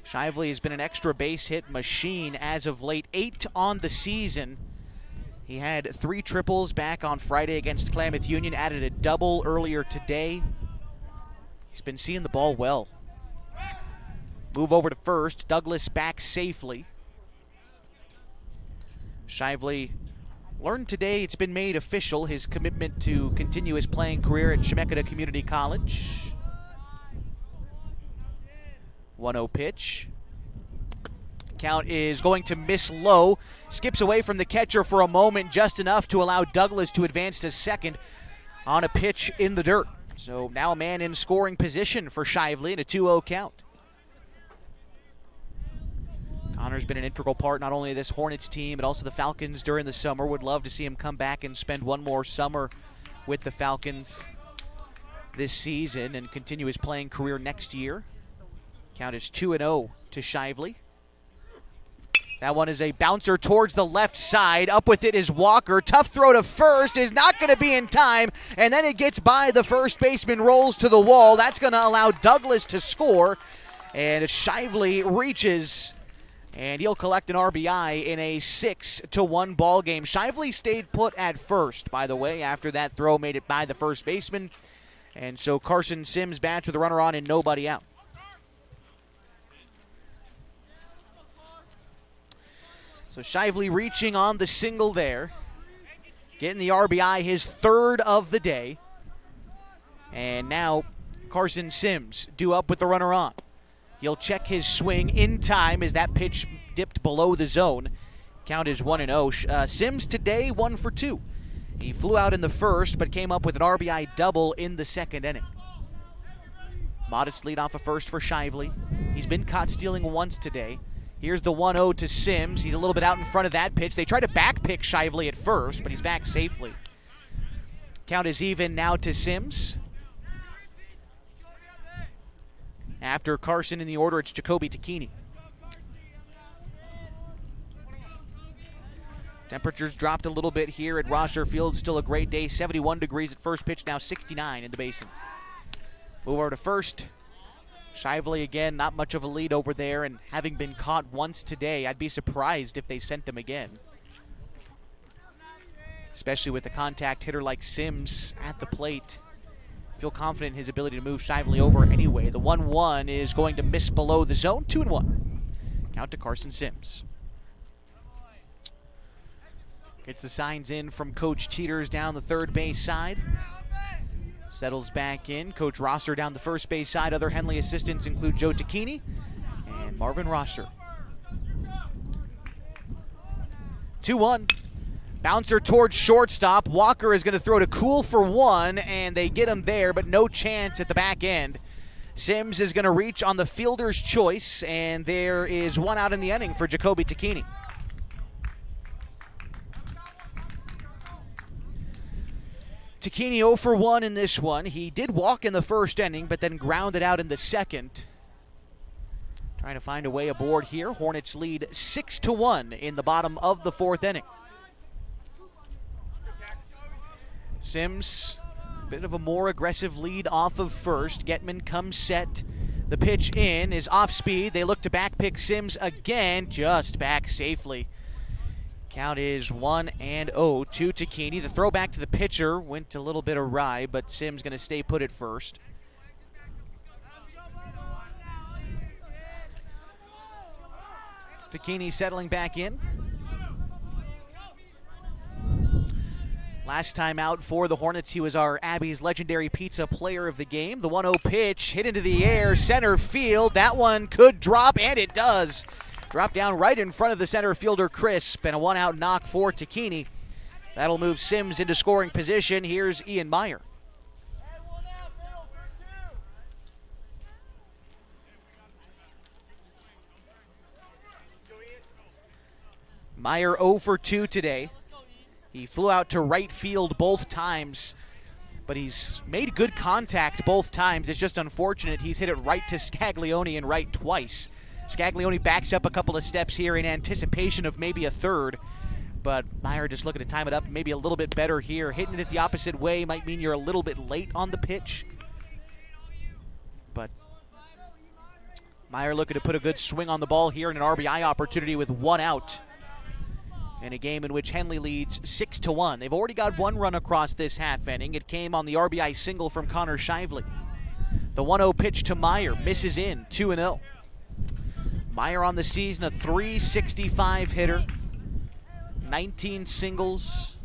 Shively has been an extra base hit machine as of late, 8 on the season. He had 3 triples back on Friday against Klamath Union, added a double earlier today. He's been seeing the ball well. Move over to first. Douglas back safely. Shively learned today it's been made official, his commitment to continue his playing career at Chemeketa Community College. 1-0 pitch. Count is going to miss low. Skips away from the catcher for a moment, just enough to allow Douglas to advance to second on a pitch in the dirt. So now a man in scoring position for Shively and a 2-0 count. Connor's been an integral part not only of this Hornets team, but also the Falcons during the summer. Would love to see him come back and spend one more summer with the Falcons this season and continue his playing career next year. Count is 2-0 to Shively. That one is a bouncer towards the left side. Up with it is Walker. Tough throw to first is not going to be in time. And then it gets by the first baseman, rolls to the wall. That's going to allow Douglas to score. And Shively reaches, and he'll collect an RBI in a 6-1 ball game. Shively stayed put at first, by the way, after that throw made it by the first baseman. And so Carson Sims bats with a runner on and nobody out. So Shively reaching on the single there. Getting the RBI, his 3rd of the day. And now Carson Sims due up with the runner on. He'll check his swing in time as that pitch dipped below the zone. Count is 1-0. Sims today 1 for 2. He flew out in the first but came up with an RBI double in the second inning. Modest lead off of first for Shively. He's been caught stealing once today. Here's the 1-0 to Sims. He's a little bit out in front of that pitch. They try to back pick Shively at first, but he's back safely. Count is even now to Sims. After Carson in the order, it's Jacoby Takini. Temperatures dropped a little bit here at Rosser Field. Still a great day. 71 degrees at first pitch, now 69 in the basin. Move over to first. Shively again, not much of a lead over there, and having been caught once today, I'd be surprised if they sent him again. Especially with a contact hitter like Sims at the plate. Feel confident in his ability to move Shively over anyway. The 1-1 is going to miss below the zone. 2-1. Count to Carson Sims. Gets the signs in from Coach Teeters down the third base side. Settles back in. Coach Rosser down the first base side. Other Henley assistants include Joe Takini and Marvin Rosser. 2-1. Bouncer towards shortstop. Walker is going to throw to Cool for one, and they get him there, but no chance at the back end. Sims is going to reach on the fielder's choice, and there is one out in the inning for Jacoby Takini. Takini 0 for 1 in this one. He did walk in the first inning, but then grounded out in the second. Trying to find a way aboard here. Hornets lead 6-1 in the bottom of the fourth inning. Sims, a bit of a more aggressive lead off of first. Getman comes set. The pitch in is off speed. They look to back pick Sims again, just back safely. Count is 1-0 to Takini. The throw back to the pitcher went a little bit awry, but Sims going to stay put at first. Takini settling back in. Last time out for the Hornets, he was our Abby's Legendary Pizza Player of the Game. The 1-0 pitch hit into the air, center field. That one could drop, and it does. Drop down right in front of the center fielder, Crisp, and a one-out knock for Takini. That'll move Sims into scoring position. Here's Ian Meyer. Meyer 0 for 2 today. He flew out to right field both times, but he's made good contact both times. It's just unfortunate he's hit it right to Scaglione and right twice. Scaglione backs up a couple of steps here in anticipation of maybe a third, but Meyer just looking to time it up maybe a little bit better here. Hitting it the opposite way might mean you're a little bit late on the pitch, but Meyer looking to put a good swing on the ball here in an RBI opportunity with one out in a game in which Henley leads 6-1. They've already got one run across this half inning. It came on the RBI single from Connor Shively. The 1-0 pitch to Meyer misses in, 2-0. Meyer on the season, a .365 hitter, 13 singles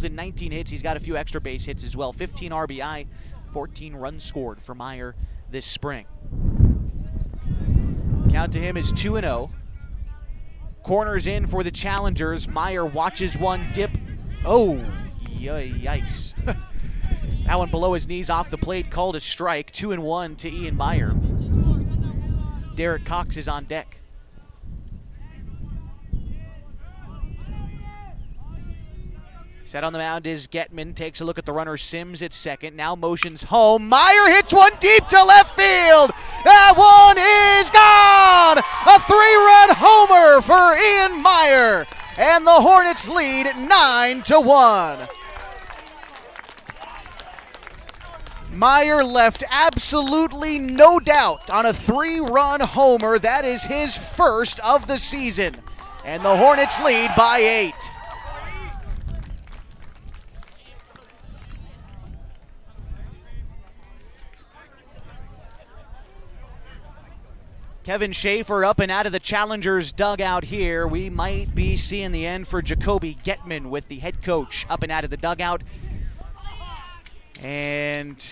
and 19 hits. He's got a few extra base hits as well. 15 RBI, 14 runs scored for Meyer this spring. Count to him is 2-0. Corners in for the challengers. Meyer watches one dip. Oh, yikes. That one below his knees off the plate, called a strike. 2-1 to Ian Meyer. Derek Cox is on deck. Set on the mound is Getman. Takes a look at the runner Sims at second. Now motions home. Meyer hits one deep to left field. That one is gone. A 3-run homer for Ian Meyer. And the Hornets lead 9-1. Meyer left absolutely no doubt on a 3-run homer. That is his first of the season. And the Hornets lead by 8. Kevin Schaefer up and out of the Challengers dugout here. We might be seeing the end for Jacoby Getman with the head coach up and out of the dugout. And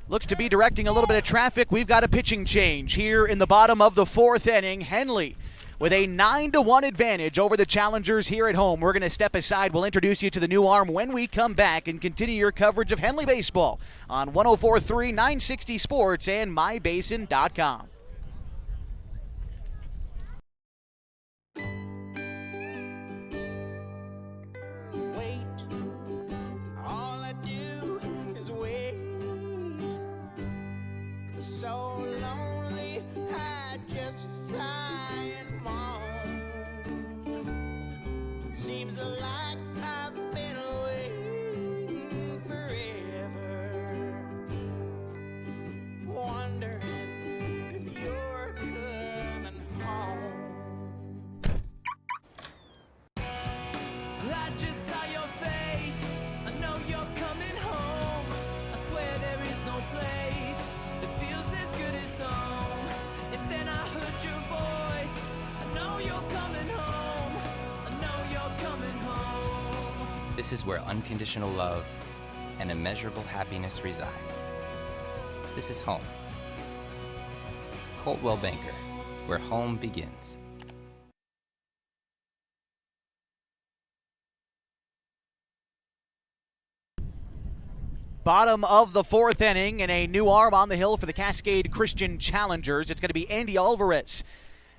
looks to be directing a little bit of traffic. We've got a pitching change here in the bottom of the fourth inning. Henley with a 9-1 advantage over the Challengers here at home. We're going to step aside. We'll introduce you to the new arm when we come back and continue your coverage of Henley baseball on 104.3 960 Sports and MyBasin.com. This is where unconditional love and immeasurable happiness reside. This is home. Coltwell Banker, where home begins. Bottom of the fourth inning, and a new arm on the hill for the Cascade Christian Challengers. It's going to be Andy Alvarez.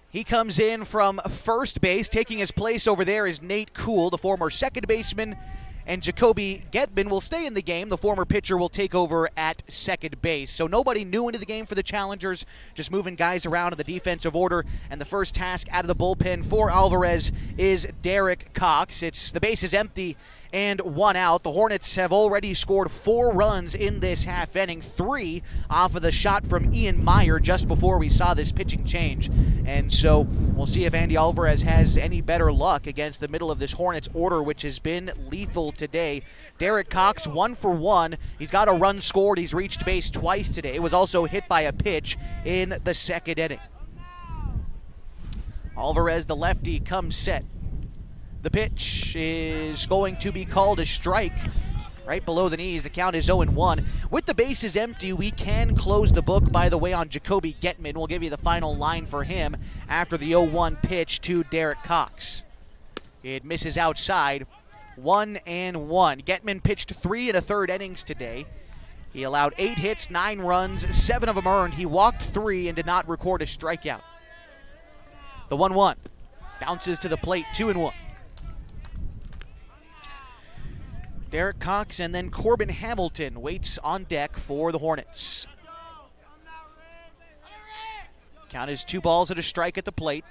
He comes in from first base. Taking his place over there is Nate Kuhl, the former second baseman, and Jacoby Getman will stay in the game. The former pitcher will take over at second base. So nobody new into the game for the Challengers, just moving guys around in the defensive order. And the first task out of the bullpen for Alvarez is Derek Cox. The base is empty and 1 out. The Hornets have already scored 4 runs in this half inning, 3 off of the shot from Ian Meyer just before we saw this pitching change. And so we'll see if Andy Alvarez has any better luck against the middle of this Hornets order, which has been lethal today. Derek Cox, 1 for 1. He's got a run scored. He's reached base twice today. Was also hit by a pitch in the second inning. Alvarez, the lefty, comes set. The pitch is going to be called a strike right below the knees. The count is 0-1. With the bases empty, we can close the book, by the way, on Jacoby Getman. We'll give you the final line for him after the 0-1 pitch to Derek Cox. It misses outside, 1-1. Getman pitched 3 1/3 innings today. He allowed 8 hits, 9 runs, 7 of them earned. He walked 3 and did not record a strikeout. The 1-1 bounces to the plate, 2-1. Derek Cox and then Corbin Hamilton waits on deck for the Hornets. Count is 2 balls and a strike at the plate.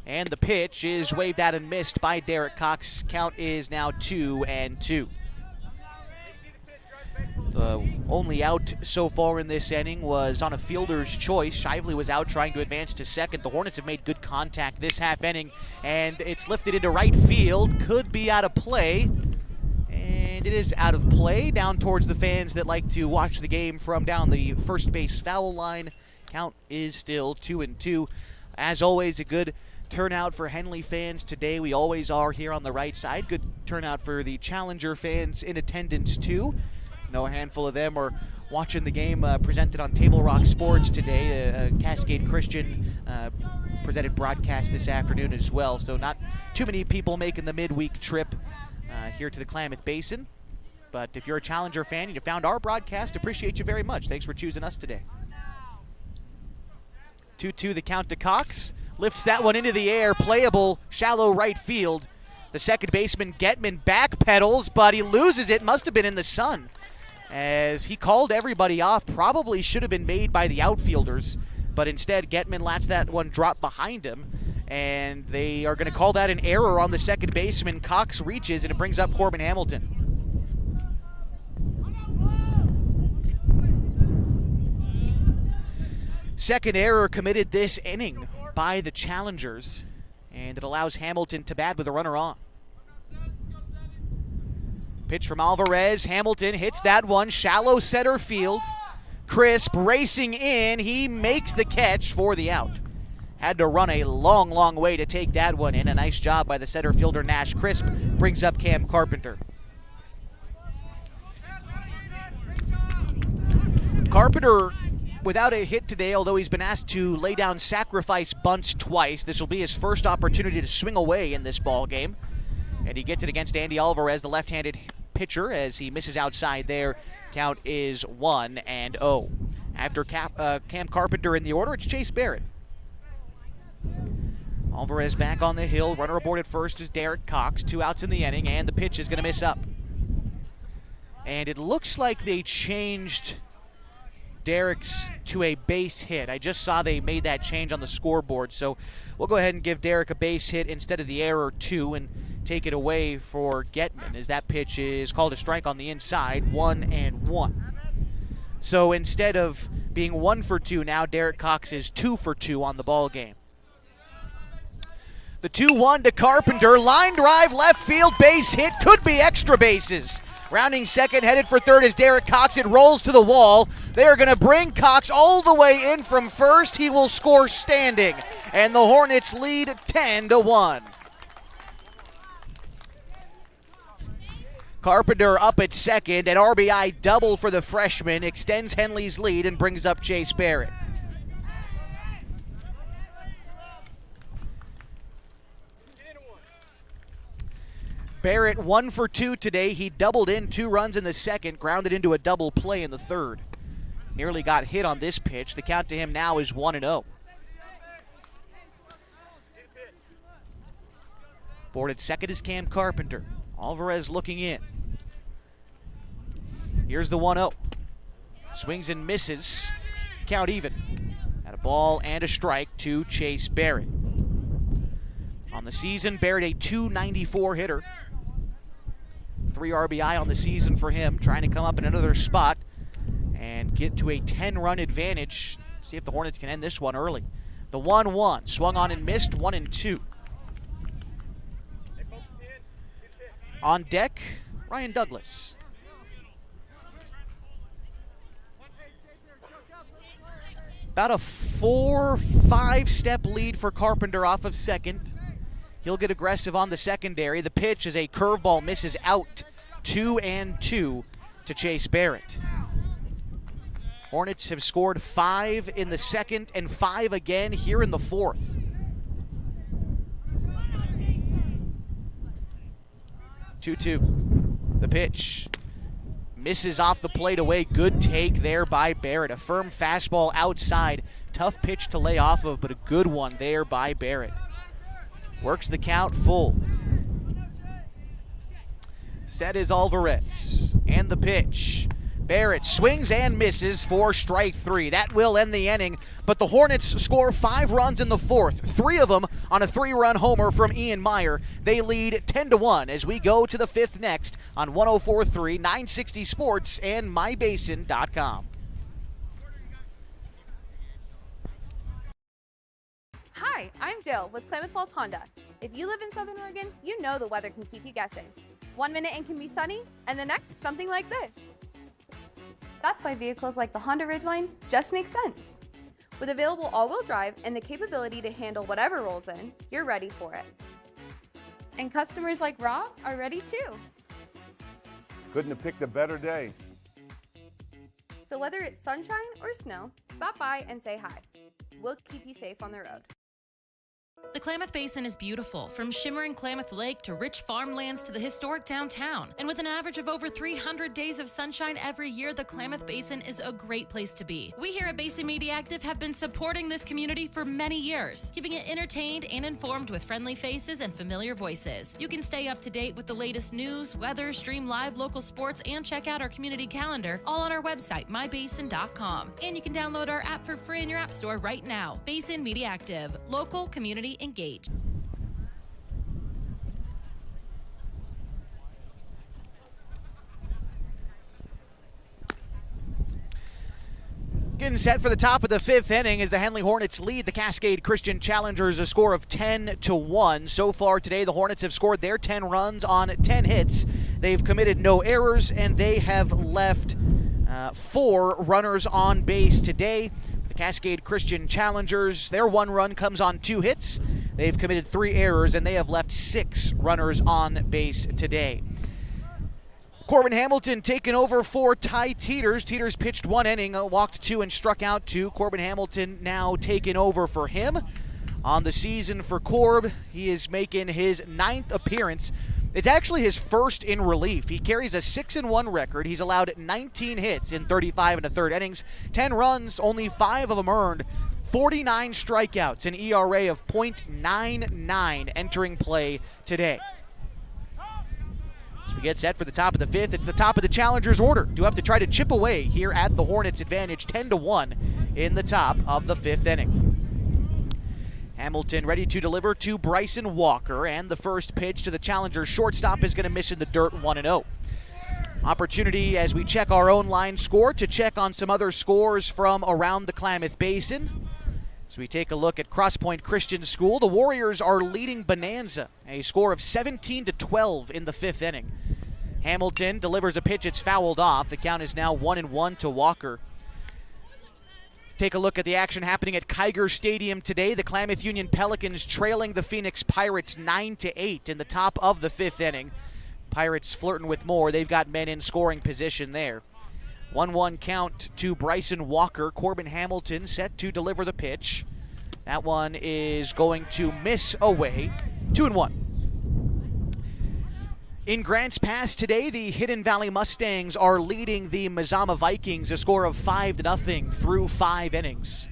And the pitch is waved out and missed by Derek Cox. Count is now 2-2. The only out so far in this inning was on a fielder's choice. Shively was out trying to advance to second. The Hornets have made good contact this half inning, and it's lifted into right field. Could be out of play. And it is out of play, down towards the fans that like to watch the game from down the first base foul line. Count is still 2-2. As always, a good turnout for Henley fans today. We always are here on the right side. Good turnout for the Challenger fans in attendance too. I know a handful of them are watching the game presented on Table Rock Sports today. A Cascade Christian presented broadcast this afternoon as well. So not too many people making the midweek trip here to the Klamath Basin. But if you're a Challenger fan and you found our broadcast, appreciate you very much. Thanks for choosing us today. 2-2 the count to Cox. Lifts that one into the air, playable, shallow right field. The second baseman, Getman, backpedals, but he loses it. Must have been in the sun as he called everybody off. Probably should have been made by the outfielders, but instead Getman lets that one drop behind him. And they are going to call that an error on the second baseman. Cox reaches, and it brings up Corbin Hamilton. Second error committed this inning by the Challengers, and it allows Hamilton to bat with a runner on. Pitch from Alvarez. Hamilton hits that one, shallow center field. Crisp racing in. He makes the catch for the out. Had to run a long, long way to take that one in. A nice job by the center fielder, Nash. Crisp brings up Cam Carpenter. Carpenter without a hit today, although he's been asked to lay down sacrifice bunts twice. This will be his first opportunity to swing away in this ball game. And he gets it against Andy Alvarez, the left-handed pitcher, as he misses outside there. Count is 1-0. After Cam Carpenter in the order, it's Chase Barrett. Alvarez back on the hill. Runner aboard at first is Derek Cox. 2 outs in the inning, and the pitch is going to miss up. And it looks like they changed Derek's to a base hit. I just saw they made that change on the scoreboard, so we'll go ahead and give Derek a base hit instead of the error 2 and take it away for Getman, as that pitch is called a strike on the inside. 1-1. So instead of being 1 for 2, now Derek Cox is 2 for 2 on the ball game. The 2-1 to Carpenter. Line drive, left field, base hit. Could be extra bases. Rounding second, headed for third is Derek Cox. It rolls to the wall. They are going to bring Cox all the way in from first. He will score standing. And the Hornets lead 10-1. Carpenter up at second. An RBI double for the freshman extends Henley's lead and brings up Chase Barrett. Barrett 1 for 2 today. He doubled in 2 runs in the second, grounded into a double play in the third. Nearly got hit on this pitch. The count to him now is 1-0. Board at second is Cam Carpenter. Alvarez looking in. Here's the 1-0. Swings and misses. Count even. At a ball and a strike to Chase Barrett. On the season, Barrett a .294 hitter. 3 RBI on the season for him, trying to come up in another spot and get to a 10-run advantage. See if the Hornets can end this one early. The 1-1, swung on and missed, 1-2. On deck, Ryan Douglas. About a 4-5 step lead for Carpenter off of second. He'll get aggressive on the secondary. The pitch is a curveball, misses out. 2-2 to Chase Barrett. Hornets have scored 5 in the second and 5 again here in the fourth. The pitch misses off the plate away. Good take there by Barrett. A firm fastball outside. Tough pitch to lay off of, but a good one there by Barrett. Works the count full. Set is Alvarez. And the pitch. Barrett swings and misses for strike 3. That will end the inning, but the Hornets score 5 runs in the fourth, 3 of them on a 3-run homer from Ian Meyer. They lead 10-1 as we go to the 5th next on 104.3, 960 Sports, and MyBasin.com. Hi, I'm Jill with Klamath Falls Honda. If you live in Southern Oregon, you know the weather can keep you guessing. 1 minute it can be sunny, and the next something like this. That's why vehicles like the Honda Ridgeline just make sense. With available all-wheel drive and the capability to handle whatever rolls in, you're ready for it. And customers like Rob are ready too. Couldn't have picked a better day. So whether it's sunshine or snow, stop by and say hi. We'll keep you safe on the road. The Klamath Basin is beautiful, from shimmering Klamath Lake to rich farmlands to the historic downtown. And with an average of over 300 days of sunshine every year, the Klamath Basin is a great place to be. We here at Basin Media Active have been supporting this community for many years, keeping it entertained and informed with friendly faces and familiar voices. You can stay up to date with the latest news, weather, stream live local sports, and check out our community calendar, all on our website, mybasin.com. And you can download our app for free in your app store right now. Basin Media Active, local community engaged. Getting set for the top of the 5th inning as the Henley Hornets lead the Cascade Christian Challengers a score of 10-1. So far today, the Hornets have scored their 10 runs on 10 hits. They've committed no errors, and they have left 4 runners on base today. The Cascade Christian Challengers, their 1 run comes on 2 hits. They've committed 3 errors, and they have left 6 runners on base today. Corbin Hamilton taking over for Ty Teeters. Teeters pitched 1 inning, walked 2 and struck out 2. Corbin Hamilton now taking over for him. On the season for Corb, he is making his 9th appearance. It's actually his first in relief. He carries a 6-1 record. He's allowed 19 hits in 35 1/3 innings, 10 runs, only 5 of them earned, 49 strikeouts, an ERA of .99 entering play today. As we get set for the top of the 5th, it's the top of the Challengers order. Do have to try to chip away here at the Hornets' advantage, 10-1 in the top of the 5th inning. Hamilton ready to deliver to Bryson Walker, and the first pitch to the Challengers shortstop is going to miss in the dirt, 1-0. Opportunity as we check our own line score to check on some other scores from around the Klamath Basin. As we take a look at Cross Point Christian School, the Warriors are leading Bonanza, a score of 17-12 in the 5th inning. Hamilton delivers a pitch, it's fouled off. The count is now 1-1 to Walker. Take a look at the action happening at Kiger Stadium today. The Klamath Union Pelicans trailing the Phoenix Pirates 9-8 in the top of the 5th inning. Pirates flirting with more. They've got men in scoring position there. 1-1 count to Bryson Walker. Corbin Hamilton set to deliver the pitch. That one is going to miss away. 2-1. In Grants Pass today, the Hidden Valley Mustangs are leading the Mazama Vikings a score of 5-0 through 5 innings.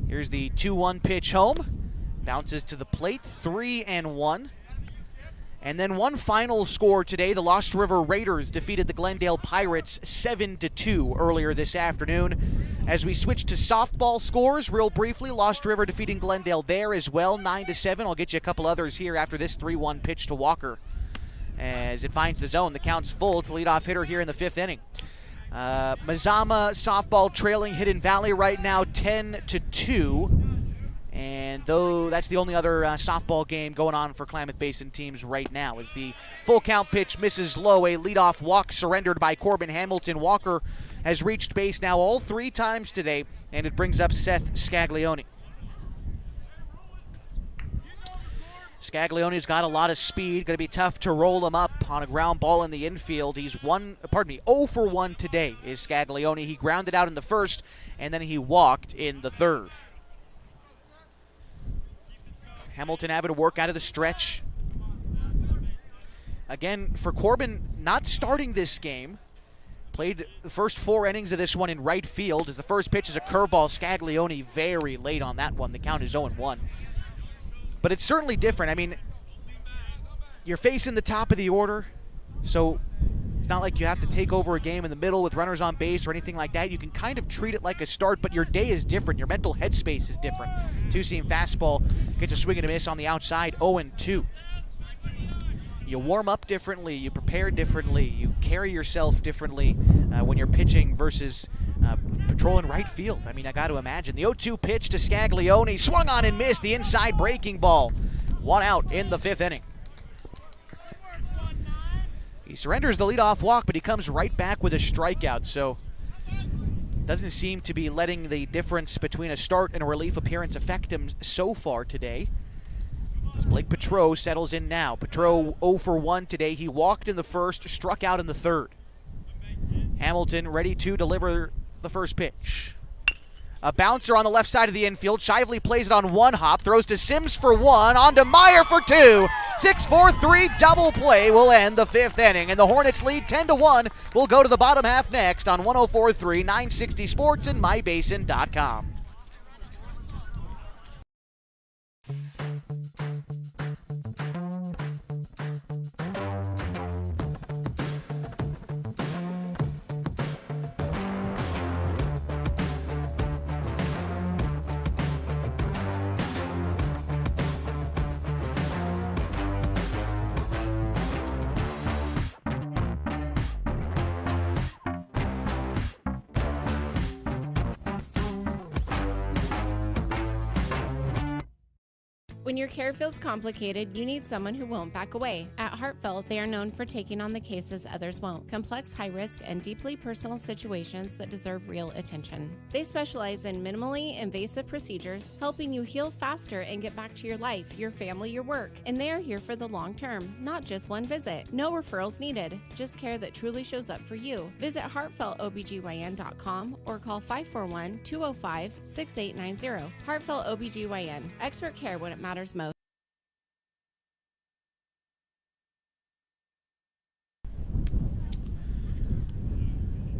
Here's the 2-1 pitch home. Bounces to the plate, 3-1. And then one final score today. The Lost River Raiders defeated the Glendale Pirates 7-2 earlier this afternoon. As we switch to softball scores, real briefly, Lost River defeating Glendale there as well, 9-7. I'll get you a couple others here after this 3-1 pitch to Walker. As it finds the zone, the count's full to leadoff hitter here in the 5th inning. Mazama softball trailing Hidden Valley right now 10-2. And though that's the only other softball game going on for Klamath Basin teams right now, as the full count pitch misses low, a leadoff walk surrendered by Corbin Hamilton. Walker has reached base now all 3 times today, and it brings up Seth Scaglione. Scaglione's got a lot of speed. Going to be tough to roll him up on a ground ball in the infield. He's 0 for 1 today is Scaglione. He grounded out in the first, and then he walked in the third. Hamilton having to work out of the stretch. Again, for Corbin, not starting this game. Played the first 4 innings of this one in right field as the first pitch is a curveball. Scaglione very late on that one. The count is 0-1. But it's certainly different. I mean, you're facing the top of the order, so it's not like you have to take over a game in the middle with runners on base or anything like that. You can kind of treat it like a start, but your day is different. Your mental headspace is different. Two-seam fastball gets a swing and a miss on the outside, 0-2. You warm up differently. You prepare differently. You carry yourself differently when you're pitching versus patrolling right field. I mean, I got to imagine. The 0-2 pitch to Scaglione, swung on and missed. The inside breaking ball. 1 out in the 5th inning. He surrenders the leadoff walk, but he comes right back with a strikeout, so doesn't seem to be letting the difference between a start and a relief appearance affect him so far today. As Blake Petro settles in now. Petro 0 for 1 today. He walked in the first, struck out in the third. Hamilton ready to deliver the first pitch. A bouncer on the left side of the infield. Shively plays it on one hop, throws to Sims for 1, on to Meyer for 2. 6-4-3 double play will end the 5th inning, and the Hornets lead 10-1. We'll go to the bottom half next on 104.3 960 Sports and MyBasin.com. When your care feels complicated, you need someone who won't back away. At Heartfelt, they are known for taking on the cases others won't. Complex, high-risk, and deeply personal situations that deserve real attention. They specialize in minimally invasive procedures, helping you heal faster and get back to your life, your family, your work. And they are here for the long term, not just one visit. No referrals needed, just care that truly shows up for you. Visit heartfeltobgyn.com or call 541-205-6890. Heartfelt OBGYN. Expert care when it matters most.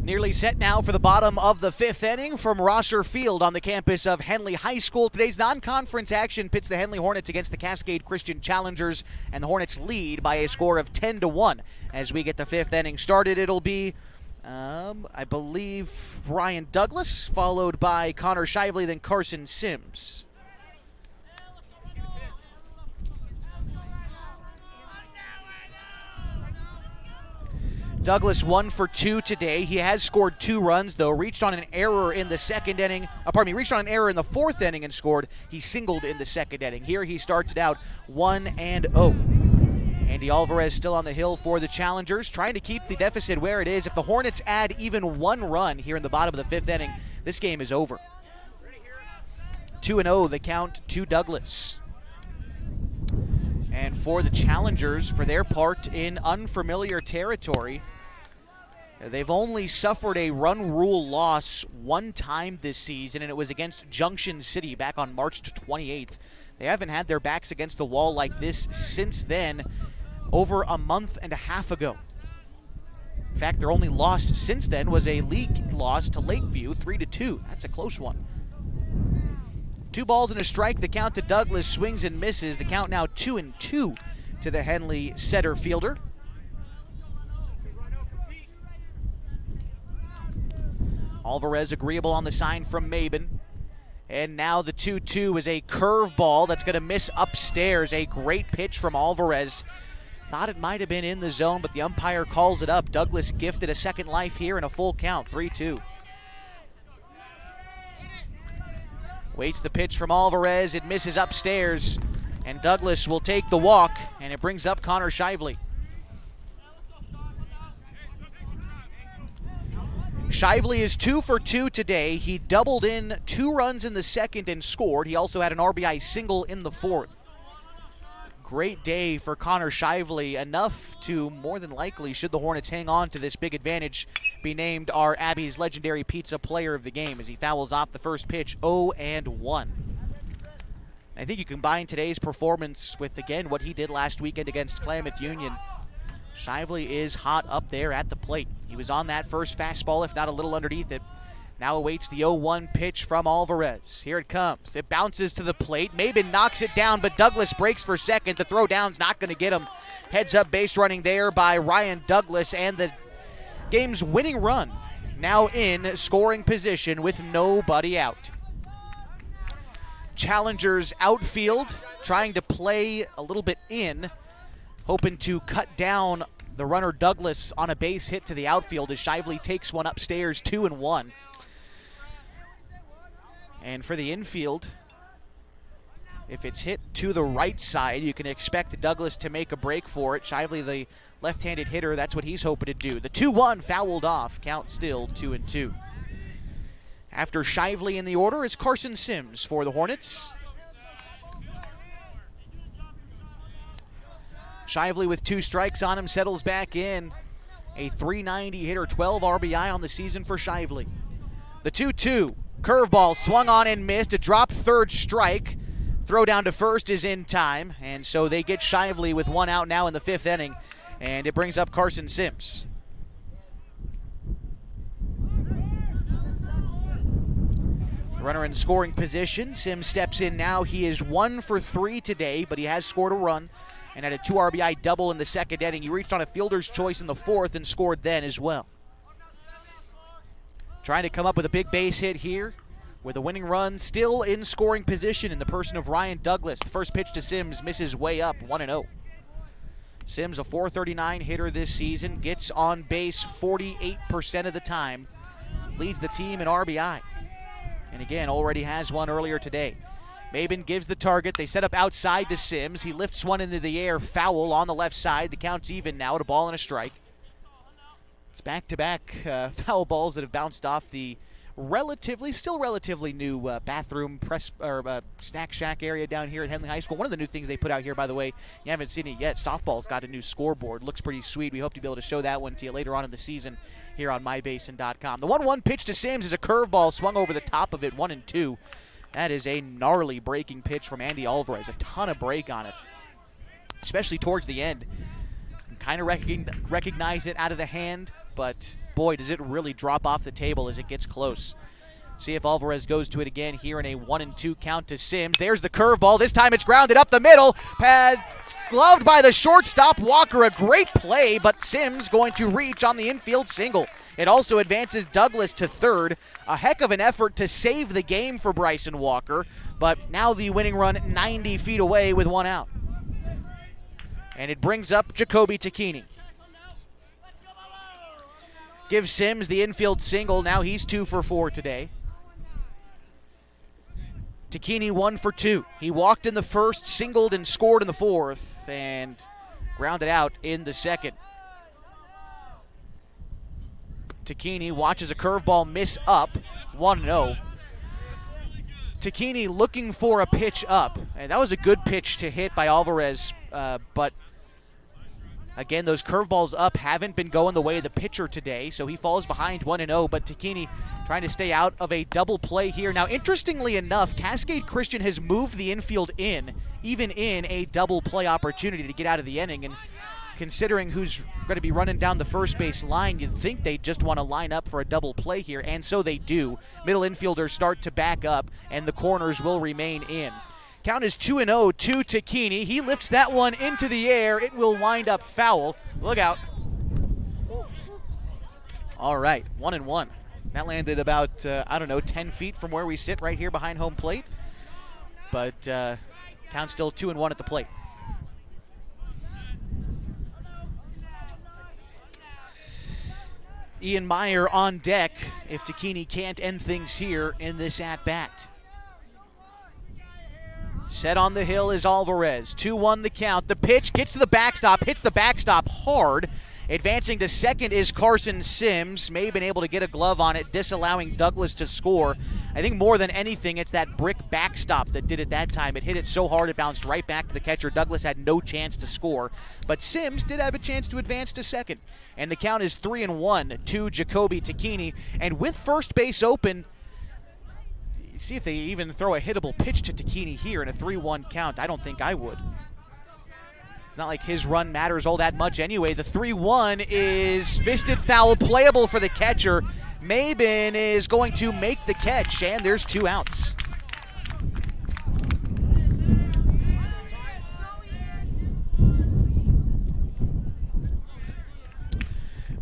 Nearly set now for the bottom of the 5th inning from Rosser Field on the campus of Henley High School. Today's non-conference action pits the Henley Hornets against the Cascade Christian Challengers, and the Hornets lead by a score of 10-1. As we get the 5th inning started, it'll be, I believe, Ryan Douglas, followed by Connor Shively, then Carson Sims. Douglas 1 for 2 today. He has scored 2 runs, though. Reached on an error in the second inning. Reached on an error in the 4th inning and scored. He singled in the second inning. Here he starts it out 1-0. Andy Alvarez still on the hill for the Challengers, trying to keep the deficit where it is. If the Hornets add even 1 run here in the bottom of the 5th inning, this game is over. 2-0 the count to Douglas. And for the challengers, for their part in unfamiliar territory, they've only suffered a run rule loss one time this season, and it was against Junction City back on March 28th. They haven't had their backs against the wall like this since then, over a month and a half ago. In fact, their only loss since then was a league loss to Lakeview, 3-2. That's a close one. 2 balls and a strike. The count to Douglas, swings and misses. The count now 2-2 to the Henley center fielder. Alvarez agreeable on the sign from Mabin. And now the 2-2 is a curveball that's going to miss upstairs. A great pitch from Alvarez. Thought it might have been in the zone, but the umpire calls it up. Douglas gifted a second life here and a full count, 3-2. Waits the pitch from Alvarez. It misses upstairs, and Douglas will take the walk, and it brings up Connor Shively. Shively is 2 for 2 today. He doubled in 2 runs in the second and scored. He also had an RBI single in the fourth. Great day for Connor Shively, enough to more than likely, should the Hornets hang on to this big advantage, be named our Abby's Legendary Pizza Player of the Game as he fouls off the first pitch, 0-1. I think you combine today's performance with, again, what he did last weekend against Klamath Union. Shively is hot up there at the plate. He was on that first fastball, if not a little underneath it. Now awaits the 0-1 pitch from Alvarez. Here it comes. It bounces to the plate. Mabin knocks it down, but Douglas breaks for second. The throw down's not going to get him. Heads up base running there by Ryan Douglas, and the game's winning run now in scoring position with nobody out. Challengers outfield trying to play a little bit in, hoping to cut down the runner Douglas on a base hit to the outfield as Shively takes one upstairs, 2-1. And for the infield, if it's hit to the right side, you can expect Douglas to make a break for it. Shively, the left-handed hitter, that's what he's hoping to do. The 2-1 fouled off, count still 2-2. After Shively in the order is Carson Sims for the Hornets. Shively with 2 strikes on him settles back in. A .390 hitter, 12 RBI on the season for Shively. The 2-2, curveball swung on and missed. A drop third strike. Throw down to first is in time, and so they get Shively with 1 out now in the 5th inning, and it brings up Carson Sims. The runner in scoring position. Sims steps in now. He is 1 for 3 today, but he has scored a run and had a 2 RBI double in the 2nd inning. He reached on a fielder's choice in the 4th and scored then as well. Trying to come up with a big base hit here with a winning run, still in scoring position in the person of Ryan Douglas. The first pitch to Sims misses way up, 1-0. Sims, a .439 hitter this season, gets on base 48% of the time, leads the team in RBI. And again, already has one earlier today. Mabin gives the target. They set up outside to Sims. He lifts one into the air, foul on the left side. The count's even now, at a ball and a strike. It's back-to-back foul balls that have bounced off the still relatively new bathroom snack shack area down here at Henley High School. One of the new things they put out here, by the way, you haven't seen it yet, softball's got a new scoreboard. Looks pretty sweet. We hope to be able to show that one to you later on in the season here on mybasin.com. The 1-1 pitch to Sims is a curveball swung over the top of it, 1-2. That is a gnarly breaking pitch from Andy Alvarez. A ton of break on it, especially towards the end. Kind of recognize it out of the hand, but boy, does it really drop off the table as it gets close. See if Alvarez goes to it again here in a 1-2 count to Sims. There's the curveball. This time it's grounded up the middle. Gloved by the shortstop Walker. A great play, but Sims going to reach on the infield single. It also advances Douglas to third. A heck of an effort to save the game for Bryson Walker, but now the winning run 90 feet away with 1 out. And it brings up Jacoby Tacchini. Gives Sims the infield single. Now he's 2 for 4 today. Tacchini 1 for 2. He walked in the first, singled and scored in the 4th, and grounded out in the 2nd. Tacchini watches a curveball miss up, 1-0. Tacchini looking for a pitch up, and that was a good pitch to hit by Alvarez but again, those curveballs up haven't been going the way of the pitcher today, so he falls behind 1-0, but Takini trying to stay out of a double play here. Now, interestingly enough, Cascade Christian has moved the infield in, even in a double play opportunity to get out of the inning, and considering who's going to be running down the first base line, you'd think they'd just want to line up for a double play here, and so they do. Middle infielders start to back up, and the corners will remain in. Count is 2-0 to Takini. He lifts that one into the air. It will wind up foul. Look out. All right, 1-1. That landed about, 10 feet from where we sit right here behind home plate. But count still 2-1 at the plate. Ian Meyer on deck if Takini can't end things here in this at-bat. Set on the hill is Alvarez. 2-1 the count. The pitch gets to the backstop, hits the backstop hard. Advancing to second is Carson Sims. May have been able to get a glove on it, disallowing Douglas to score. I think more than anything, it's that brick backstop that did it that time. It hit it so hard it bounced right back to the catcher. Douglas had no chance to score, but Sims did have a chance to advance to second. And the count is 3-1 to Jacoby Takini. And with first base open, see if they even throw a hittable pitch to Takini here in a 3-1 count. I don't think I would. It's not like his run matters all that much anyway. The 3-1 is fisted foul, playable for the catcher. Mabin is going to make the catch, and there's 2 outs.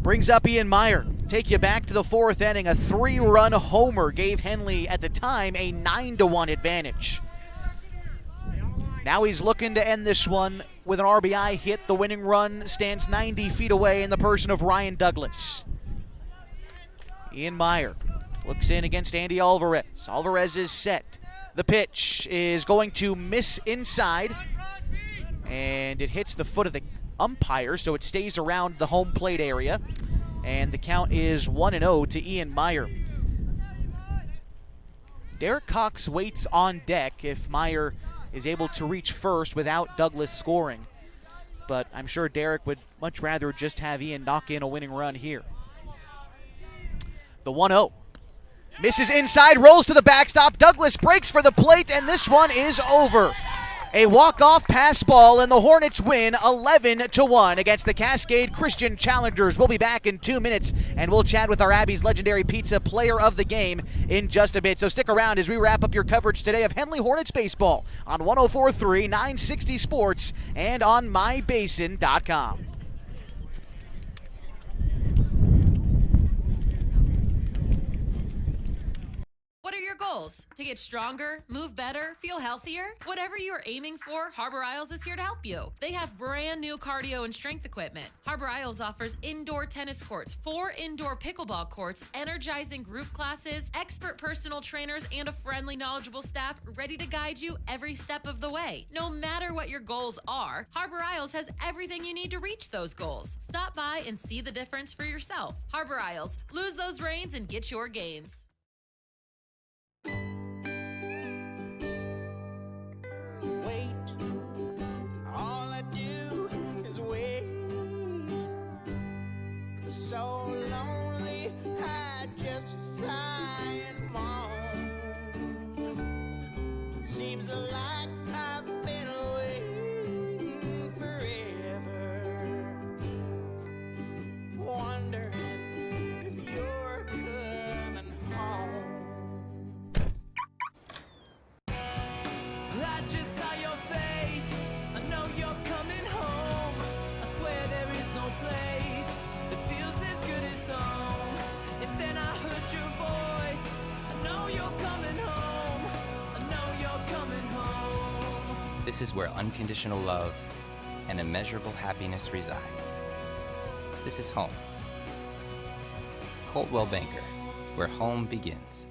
Brings up Ian Meyer. Take you back to the 4th inning. A 3-run homer gave Henley, at the time, a 9-1 advantage. Now he's looking to end this one with an RBI hit. The winning run stands 90 feet away in the person of Ryan Douglas. Ian Meyer looks in against Andy Alvarez. Alvarez is set. The pitch is going to miss inside, and it hits the foot of the umpire, so it stays around the home plate area. And the count is 1-0 to Ian Meyer. Derek Cox waits on deck if Meyer is able to reach first without Douglas scoring. But I'm sure Derek would much rather just have Ian knock in a winning run here. The 1-0. Misses inside, rolls to the backstop. Douglas breaks for the plate, and this one is over. A walk-off pass ball, and the Hornets win 11-1 against the Cascade Christian Challengers. We'll be back in 2 minutes, and we'll chat with our Abby's Legendary Pizza player of the game in just a bit. So stick around as we wrap up your coverage today of Henley Hornets baseball on 104.3 960 Sports and on mybasin.com. What are your goals? To get stronger, move better, feel healthier? Whatever you are aiming for, Harbor Isles is here to help you. They have brand new cardio and strength equipment. Harbor Isles offers indoor tennis courts, 4 indoor pickleball courts, energizing group classes, expert personal trainers, and a friendly, knowledgeable staff ready to guide you every step of the way. No matter what your goals are, Harbor Isles has everything you need to reach those goals. Stop by and see the difference for yourself. Harbor Isles, lose those reins and get your gains. Wait, all I do is wait. So lonely, I just sigh and moan. Seems like I've been waiting forever, wondering if you're coming home. I just saw your face, I know you're coming home. I swear there is no place that feels as good as home. And then I heard your voice, I know you're coming home. I know you're coming home. This is where unconditional love and immeasurable happiness reside. This is home. Coltwell Banker, where home begins.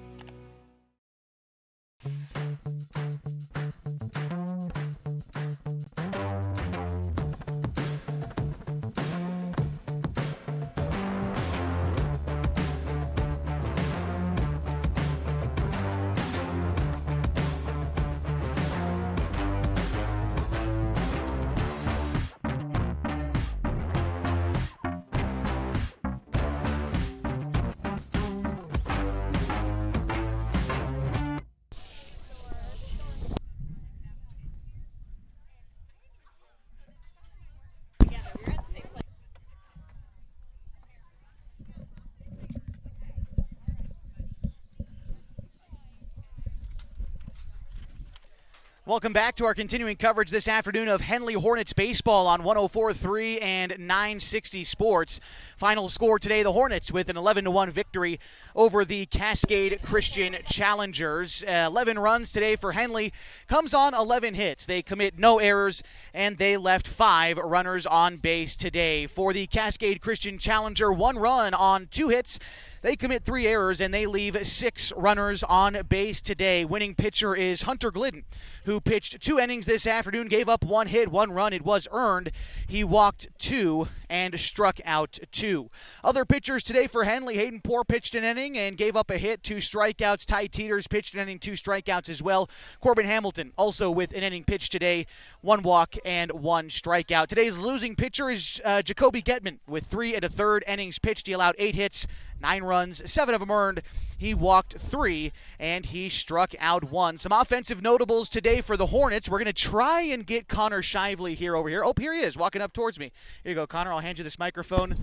Welcome back to our continuing coverage this afternoon of Henley Hornets baseball on 104.3 and 960 Sports. Final score today, the Hornets with an 11-1 victory over the Cascade Christian Challengers. 11 runs today for Henley, comes on 11 hits. They commit no errors, and they left 5 runners on base today. For the Cascade Christian Challenger, 1 run on 2 hits. They commit 3 errors, and they leave 6 runners on base today. Winning pitcher is Hunter Glidden, who pitched 2 innings this afternoon, gave up 1 hit, 1 run. It was earned. He walked 2 and struck out 2. Other pitchers today for Henley, Hayden Poore pitched an inning and gave up a hit, 2 strikeouts. Ty Teeters pitched an inning, 2 strikeouts as well. Corbin Hamilton also with an inning pitched today, 1 walk and 1 strikeout. Today's losing pitcher is Jacoby Getman with 3 1/3 innings pitched. He allowed 8 hits, 9 runs, 7 of them earned. He walked 3, and he struck out 1. Some offensive notables today for the Hornets. We're going to try and get Connor Shively over here. Oh, here he is, walking up towards me. Here you go, Connor. I'll hand you this microphone.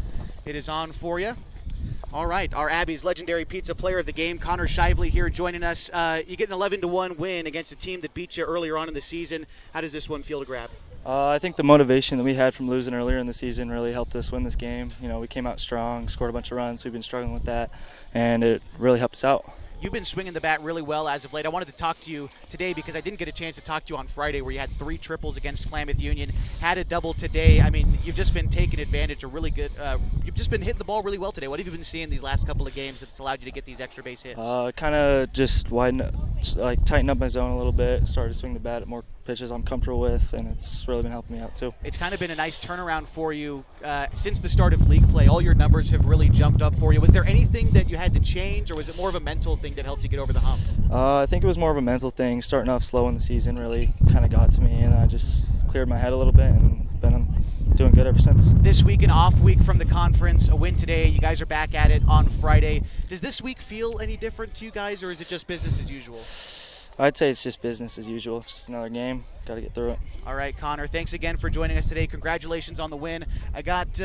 It is on for you. All right, our Abby's legendary pizza player of the game, Connor Shively, here joining us. You get an 11-1 win against a team that beat you earlier on in the season. How does this one feel to grab? I think the motivation that we had from losing earlier in the season really helped us win this game. You know, we came out strong, scored a bunch of runs. We've been struggling with that, and it really helped us out. You've been swinging the bat really well as of late. I wanted to talk to you today because I didn't get a chance to talk to you on Friday, where you had 3 triples against Klamath Union, had a double today. I mean, you've just been taking advantage of really good you've just been hitting the ball really well today. What have you been seeing these last couple of games that's allowed you to get these extra base hits? Kind of just tighten up my zone a little bit, started to swing the bat at more pitches I'm comfortable with, and it's really been helping me out too. It's kind of been a nice turnaround for you since the start of league play. All your numbers have really jumped up for you. Was there anything that you had to change, or was it more of a mental thing that helped you get over the hump? I think it was more of a mental thing. Starting off slow in the season really kind of got to me, and I just cleared my head a little bit and been doing good ever since. This week, an off week from the conference, a win today. You guys are back at it on Friday. Does this week feel any different to you guys, or is it just business as usual? I'd say it's just business as usual. It's just another game. Got to get through it. All right, Connor, thanks again for joining us today. Congratulations on the win. I got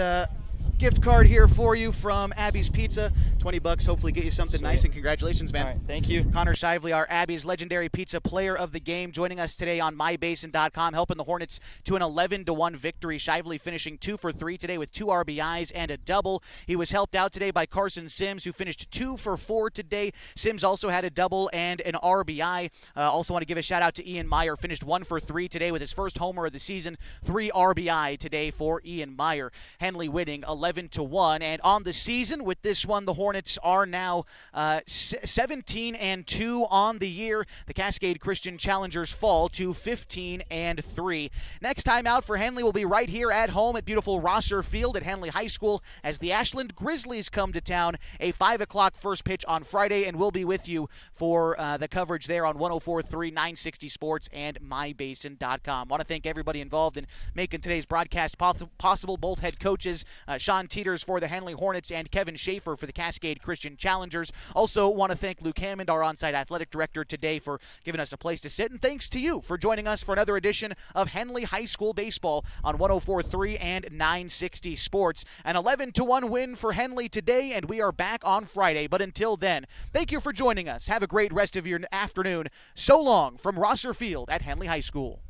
gift card here for you from Abby's Pizza. $20, hopefully get you something nice, and congratulations, man. All right, thank you. Connor Shively, our Abby's legendary pizza player of the game, joining us today on mybasin.com, helping the Hornets to an 11-1 victory. Shively finishing 2 for 3 today with 2 RBIs and a double. He was helped out today by Carson Sims, who finished 2 for 4 today. Sims also had a double and an RBI. Also want to give a shout out to Ian Meyer, finished 1 for 3 today with his first homer of the season. 3 RBI today for Ian Meyer. Henley winning 11-1, and on the season with this one, the Hornets are now 17-2 on the year. The Cascade Christian Challengers fall to 15-3. Next time out for Henley will be right here at home at beautiful Rosser Field at Henley High School as the Ashland Grizzlies come to town. A 5 o'clock first pitch on Friday, and we'll be with you for the coverage there on 104.3, 960 Sports, and mybasin.com. Want to thank everybody involved in making today's broadcast possible. Both head coaches, Sean Teeters for the Henley Hornets and Kevin Schaefer for the Cascade Christian Challengers. Also want to thank Luke Hammond, our on-site athletic director today, for giving us a place to sit. And thanks to you for joining us for another edition of Henley High School Baseball on 104.3 and 960 Sports. An 11-1 win for Henley today, and we are back on Friday. But until then, thank you for joining us. Have a great rest of your afternoon. So long from Rosser Field at Henley High School.